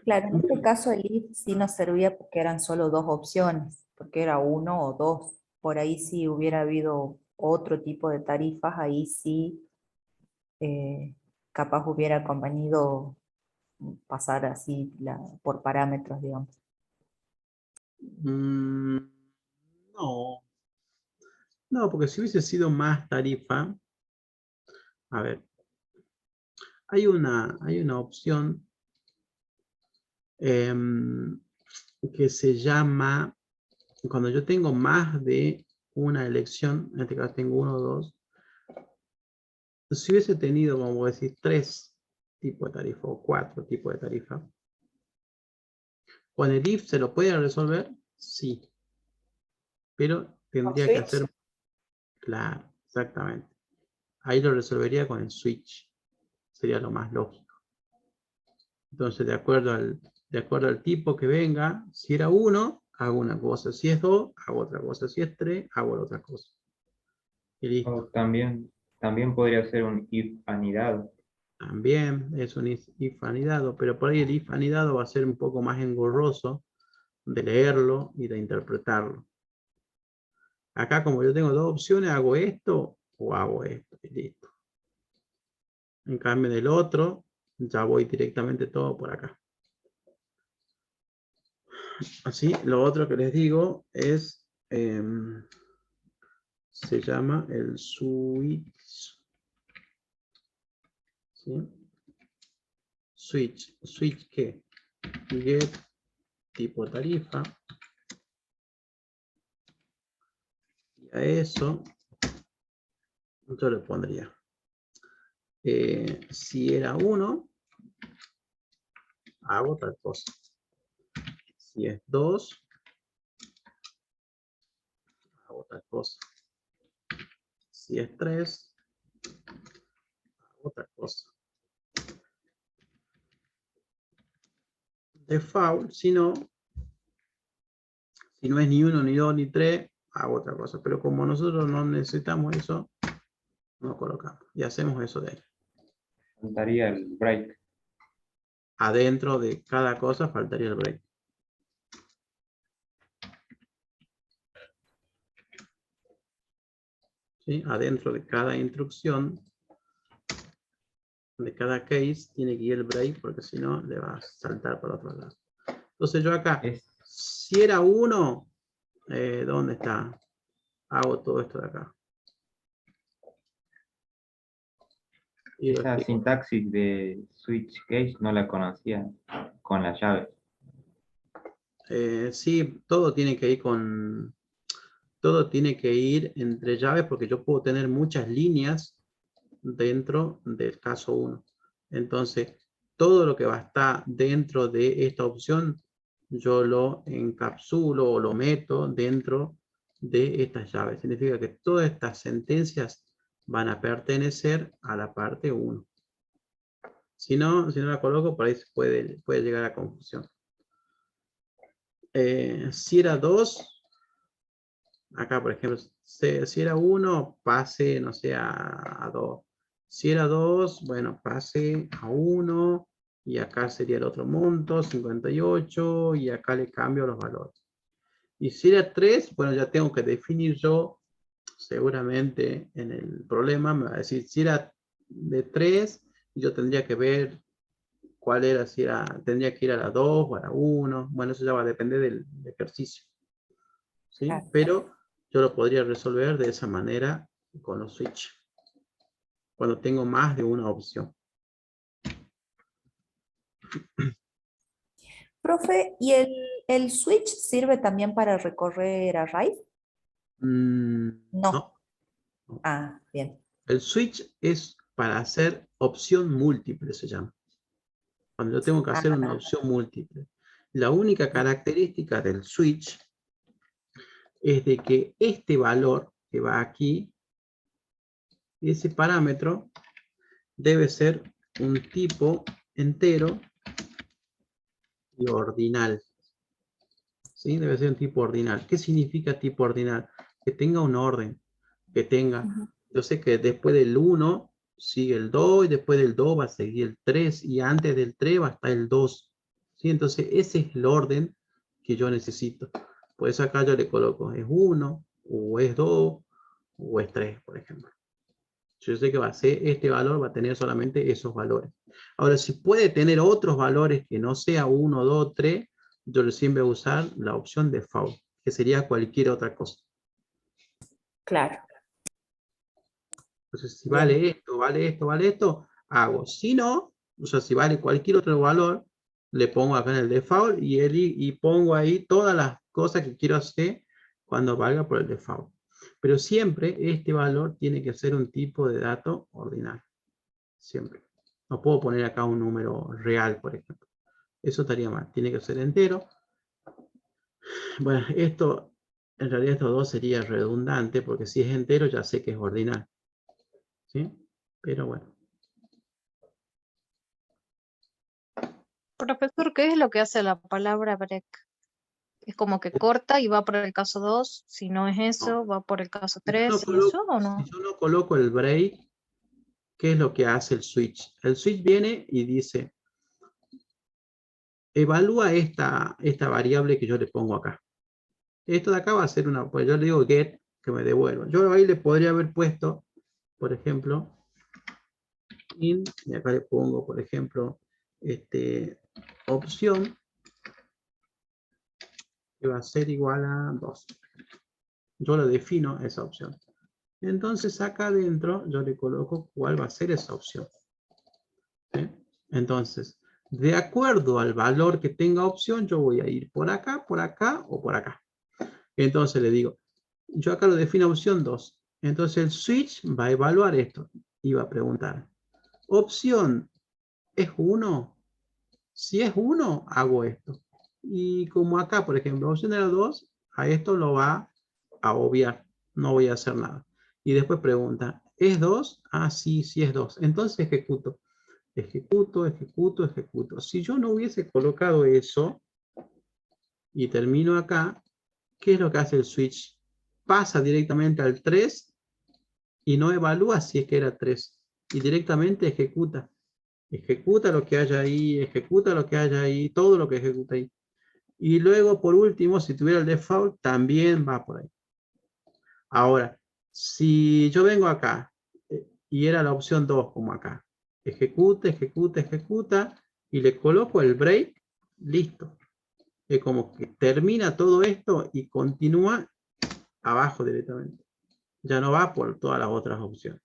Claro, en este caso el if sí nos servía porque eran solo dos opciones, porque era 1 o 2. Por ahí si hubiera habido otro tipo de tarifas, ahí sí capaz hubiera convenido pasar así por parámetros, digamos. No. No, porque si hubiese sido más tarifa, a ver, hay una opción que se llama, cuando yo tengo más de una elección, en este caso tengo 1 o 2, si hubiese tenido, como decir, 3 tipos de tarifa o 4 tipos de tarifa, ¿con el if se lo puede resolver? Sí. Pero tendría que hacer... Claro, exactamente. Ahí lo resolvería con el switch. Sería lo más lógico. Entonces, de acuerdo al tipo que venga, si era 1, hago una cosa. Si es 2, hago otra cosa. Si es 3, hago otra cosa. Y listo. O también podría ser un if anidado. También es un if anidado, pero por ahí el if anidado va a ser un poco más engorroso de leerlo y de interpretarlo. Acá, como yo tengo dos opciones, hago esto o hago esto. Y listo. En cambio del otro, ya voy directamente todo por acá. Así, lo otro que les digo es, se llama el switch. ¿Sí? Switch ¿qué? Get tipo tarifa. Y a eso, yo le pondría. Si era 1, hago tal cosa. Si es 2, otra cosa. Si es 3, hago otra cosa. Default, si no es ni 1, ni 2, ni 3, hago otra cosa. Pero como nosotros no necesitamos eso, no colocamos. Y hacemos eso de ahí. Faltaría el break. Adentro de cada cosa faltaría el break. ¿Sí? Adentro de cada instrucción, de cada case, tiene que ir el break, porque si no, le va a saltar por otro lado. Entonces yo acá, si era 1, ¿dónde está? Hago todo esto de acá. Y lo Esa explico. sintaxis de switch case no la conocía con la llave. Sí, todo tiene que ir con... Todo tiene que ir entre llaves porque yo puedo tener muchas líneas dentro del caso 1. Entonces, todo lo que va a estar dentro de esta opción, yo lo encapsulo o lo meto dentro de estas llaves. Significa que todas estas sentencias van a pertenecer a la parte 1. Si no la coloco, por ahí puede llegar a confusión. Si era 2, acá por ejemplo, si era 1, pase, no sé, a 2. Si era 2, bueno, pase a 1, y acá sería el otro monto, 58, y acá le cambio los valores. Y si era 3, bueno, ya tengo que definir yo, seguramente en el problema me va a decir, si era de 3, yo tendría que ver cuál era, si era, tendría que ir a la 2 o a la 1, bueno, eso ya va a depender del ejercicio. ¿Sí? Claro. Pero yo lo podría resolver de esa manera con los switch, cuando tengo más de una opción. Profe, ¿y el switch sirve también para recorrer array? No. Ah, bien. El switch es para hacer opción múltiple, se llama. Cuando yo tengo que hacer una opción múltiple. La única característica del switch es de que este valor que va aquí, ese parámetro, debe ser un tipo entero y ordinal. ¿Sí? Debe ser un tipo ordinal. ¿Qué significa tipo ordinal? Que tenga un orden. Que tenga, yo sé que después del 1 sigue el 2, y después del 2 va a seguir el 3, y antes del 3 va a estar el 2. ¿Sí? Entonces ese es el orden que yo necesito. Por eso acá yo le coloco, es 1, o es 2, o es 3, por ejemplo. Yo sé que va a ser, este valor va a tener solamente esos valores. Ahora, si puede tener otros valores que no sea 1, 2, 3, yo siempre voy a usar la opción default, que sería cualquier otra cosa. Claro. Entonces, si vale esto, vale esto, vale esto, hago. Si no, o sea, si vale cualquier otro valor, le pongo acá en el default y pongo ahí todas las cosas que quiero hacer cuando valga por el default. Pero siempre este valor tiene que ser un tipo de dato ordinal. Siempre. No puedo poner acá un número real, por ejemplo. Eso estaría mal. Tiene que ser entero. Bueno, esto, en realidad estos dos sería redundante, porque si es entero ya sé que es ordinal. ¿Sí? Pero bueno. Profesor, ¿qué es lo que hace la palabra break? Es como que corta y va por el caso 2, si no es eso, va por el caso 3, ¿y eso o no? Si yo no coloco el break, ¿qué es lo que hace el switch? El switch viene y dice, evalúa esta variable que yo le pongo acá. Esto de acá va a ser una, pues yo le digo get, que me devuelva. Yo ahí le podría haber puesto, por ejemplo, in, y acá le pongo, por ejemplo, opción, que va a ser igual a 2. Yo lo defino esa opción. Entonces acá adentro yo le coloco cuál va a ser esa opción. ¿Sí? Entonces, de acuerdo al valor que tenga opción, yo voy a ir por acá o por acá. Entonces le digo, yo acá lo defino opción 2. Entonces el switch va a evaluar esto y va a preguntar, ¿opción es 1? Si es 1, hago esto. Y como acá, por ejemplo, opción era 2, a esto lo va a obviar. no voy a hacer nada. Y después pregunta, ¿es 2? Ah, sí, sí es 2. Entonces ejecuto. Ejecuto, ejecuto, ejecuto. Si yo no hubiese colocado eso y termino acá, ¿qué es lo que hace el switch? Pasa directamente al 3 y no evalúa si es que era 3. Y directamente ejecuta. Ejecuta lo que haya ahí, ejecuta lo que haya ahí, todo lo que ejecuta ahí. Y luego, por último, si tuviera el default, también va por ahí. Ahora, si yo vengo acá y era la opción 2, como acá, ejecuta, ejecuta, ejecuta, y le coloco el break, listo. Es como que termina todo esto y continúa abajo directamente. Ya no va por todas las otras opciones.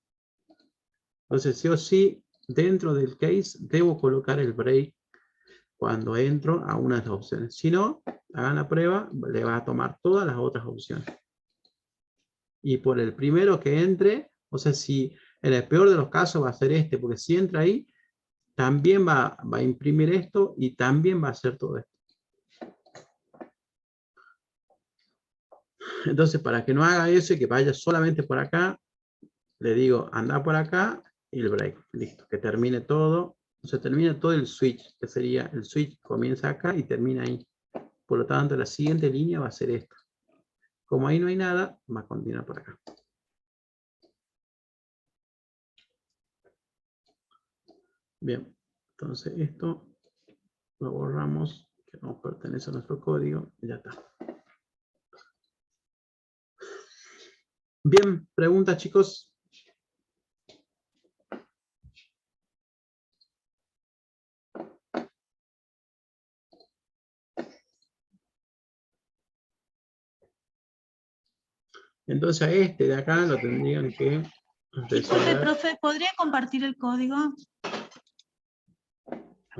Entonces, sí o sí, dentro del case, debo colocar el break cuando entro a una de las opciones. Si no, hagan la prueba, le va a tomar todas las otras opciones. Y por el primero que entre, o sea, si en el peor de los casos va a ser este, porque si entra ahí, también va a imprimir esto y también va a hacer todo esto. Entonces, para que no haga eso y que vaya solamente por acá, le digo, anda por acá y el break. Listo, que termine todo. O sea, termina todo el switch, que sería el switch comienza acá y termina ahí. Por lo tanto, la siguiente línea va a ser esta. Como ahí no hay nada, va a continuar por acá. Bien, entonces esto lo borramos, que no pertenece a nuestro código, y ya está. Bien, preguntas, chicos. Entonces a este de acá lo tendrían que Disculpe, resolver. profe, ¿podría compartir el código?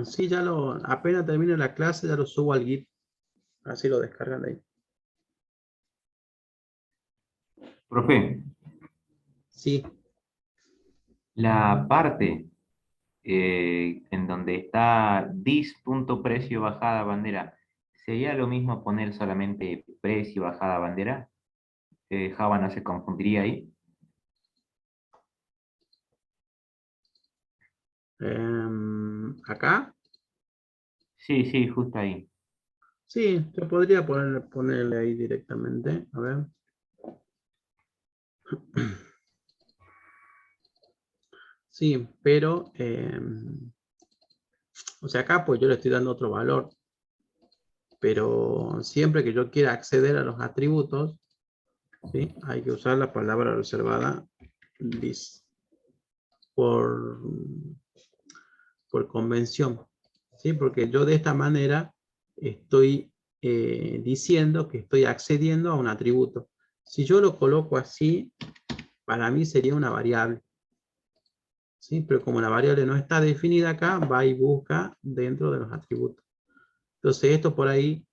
Sí, ya apenas termine la clase, ya lo subo al Git. Así lo descargan de ahí. Profe, Sí. la parte en donde está dis.precio bajada bandera, ¿sería lo mismo poner solamente precio bajada bandera? Java no se confundiría ahí. ¿Acá? Sí, sí, justo ahí. Sí, yo podría ponerle ahí directamente. A ver. Sí, pero, o sea, acá pues yo le estoy dando otro valor. Pero siempre que yo quiera acceder a los atributos, ¿sí? Hay que usar la palabra reservada this por convención, ¿sí? Porque yo de esta manera estoy diciendo que estoy accediendo a un atributo. Si yo lo coloco así, para mí sería una variable, ¿sí? Pero como la variable no está definida acá, va y busca dentro de los atributos. Entonces esto por ahí,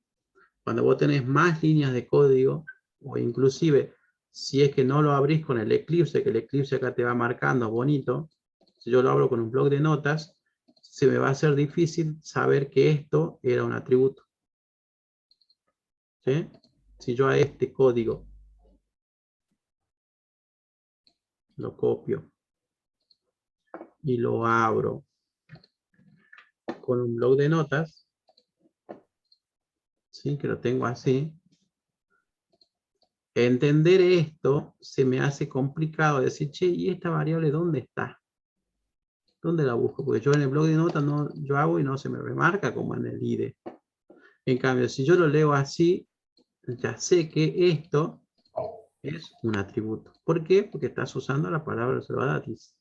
cuando vos tenés más líneas de código, o inclusive si es que no lo abrís con el Eclipse, que el Eclipse acá te va marcando bonito, si yo lo abro con un bloc de notas, se me va a hacer difícil saber que esto era un atributo. ¿Sí? Si yo a este código lo copio y lo abro con un bloc de notas, ¿sí? Que lo tengo así, entender esto se me hace complicado decir, che, ¿y esta variable dónde está? ¿Dónde la busco? Porque yo en el bloc de notas no, yo hago y no se me remarca como en el IDE. En cambio, si yo lo leo así, ya sé que esto es un atributo. ¿Por qué? Porque estás usando la palabra reservada this.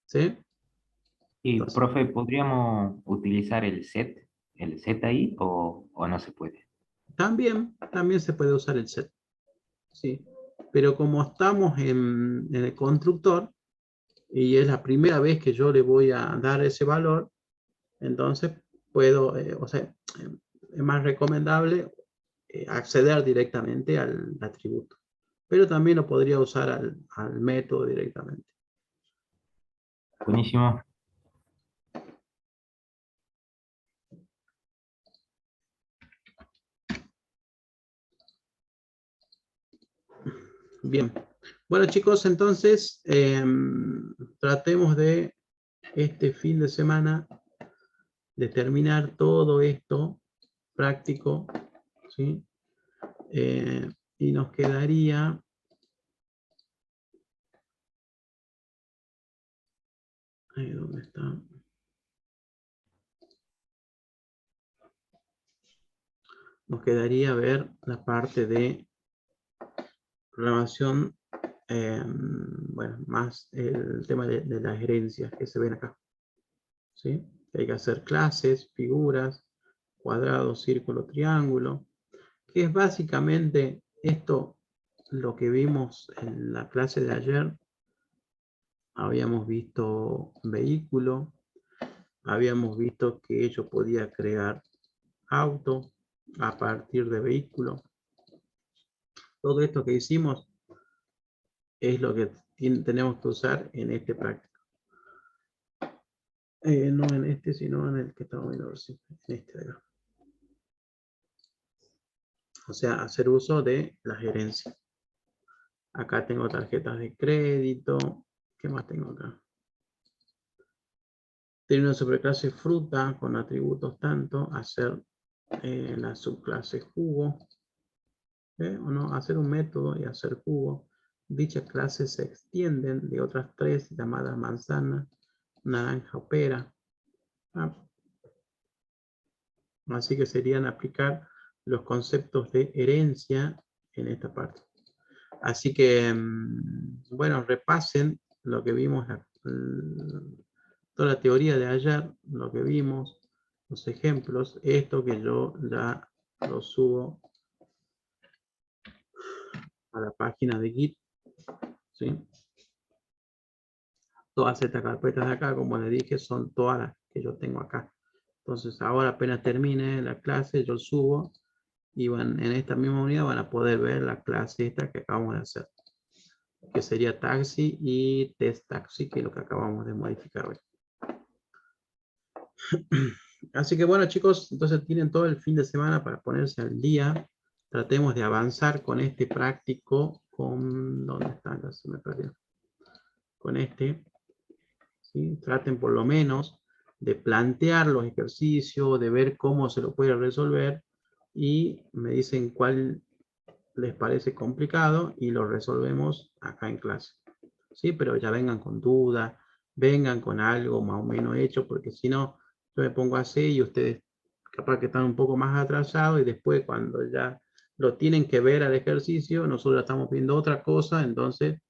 ¿Sí? Y, Entonces, profe, ¿podríamos utilizar el set ahí o no se puede? también se puede usar el set. ¿Sí? Pero como estamos en el constructor, y es la primera vez que yo le voy a dar ese valor, entonces puedo, o sea, es más recomendable acceder directamente al atributo. Pero también lo podría usar al método directamente. Buenísimo. Bien. Bueno, chicos, entonces tratemos de este fin de semana de terminar todo esto práctico, ¿sí? Y nos quedaría ahí, ¿dónde está? Nos quedaría ver la parte de programación, bueno, más el tema de las herencias que se ven acá, ¿sí? Hay que hacer clases, figuras, cuadrado, círculo, triángulo, que es básicamente esto lo que vimos en la clase de ayer. Habíamos visto vehículo, habíamos visto que yo podía crear auto a partir de vehículo. Todo esto que hicimos es lo que tenemos que usar en este práctico. No en este, sino en el que estamos viendo recién, en este de acá. O sea, hacer uso de las herencias. Acá tengo tarjetas de crédito. ¿Qué más tengo acá? Tiene una superclase fruta con atributos tanto, hacer la subclase jugo, o no, hacer un método y hacer jugo. Dichas clases se extienden de otras tres llamadas manzana, naranja o pera. Así que serían aplicar los conceptos de herencia en esta parte. Así que, bueno, repasen lo que vimos, toda la teoría de ayer, lo que vimos, los ejemplos, esto que yo ya lo subo a la página de Git, ¿sí? Todas estas carpetas de acá, como les dije, son todas las que yo tengo acá. Entonces ahora apenas termine la clase, yo subo y van, en esta misma unidad van a poder ver la clase esta que acabamos de hacer, que sería taxi y test taxi, que es lo que acabamos de modificar hoy. Así que bueno, chicos, entonces tienen todo el fin de semana para ponerse al día. Tratemos de avanzar con este práctico, con, ¿dónde está? Ya se me perdió. Con este, ¿sí? Traten por lo menos de plantear los ejercicios, de ver cómo se lo puede resolver y me dicen cuál les parece complicado y lo resolvemos acá en clase. ¿Sí? Pero ya vengan con dudas, vengan con algo más o menos hecho, porque si no, yo me pongo así y ustedes capaz que están un poco más atrasados y después cuando ya lo tienen que ver al ejercicio, nosotros estamos viendo otra cosa, entonces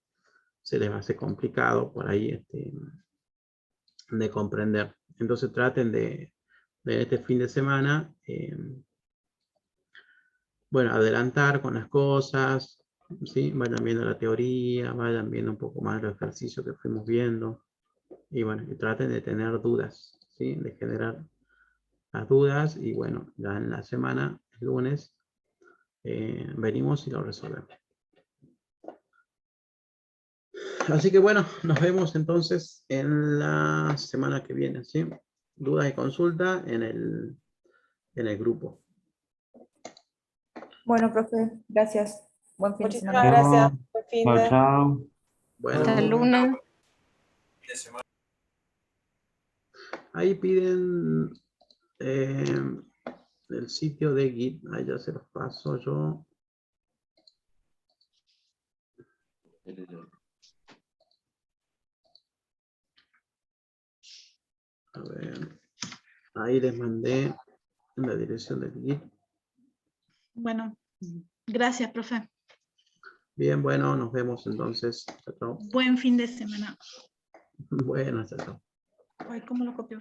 se les va a hacer complicado por ahí de comprender. Entonces traten de este fin de semana, bueno, adelantar con las cosas, ¿sí? Vayan viendo la teoría, vayan viendo un poco más los ejercicios que fuimos viendo. Y bueno, y traten de tener dudas, ¿sí? De generar las dudas y bueno, ya en la semana, el lunes, venimos y lo resolvemos. Así que bueno, nos vemos entonces en la semana que viene, ¿sí? Dudas y consulta en el grupo. Bueno, profe, gracias. Buen fin de Muchísimas semana. gracias. Buen fin Chao, de- chao. Bueno, Hasta el lunes. ahí piden el sitio de Git, ahí ya se los paso yo. A ver, ahí les mandé la dirección del Git. Bueno, gracias, profe. Bien, bueno, nos vemos entonces. Chao, chao. Buen fin de semana. Bueno, chao, chao. Ay, ¿cómo lo copió?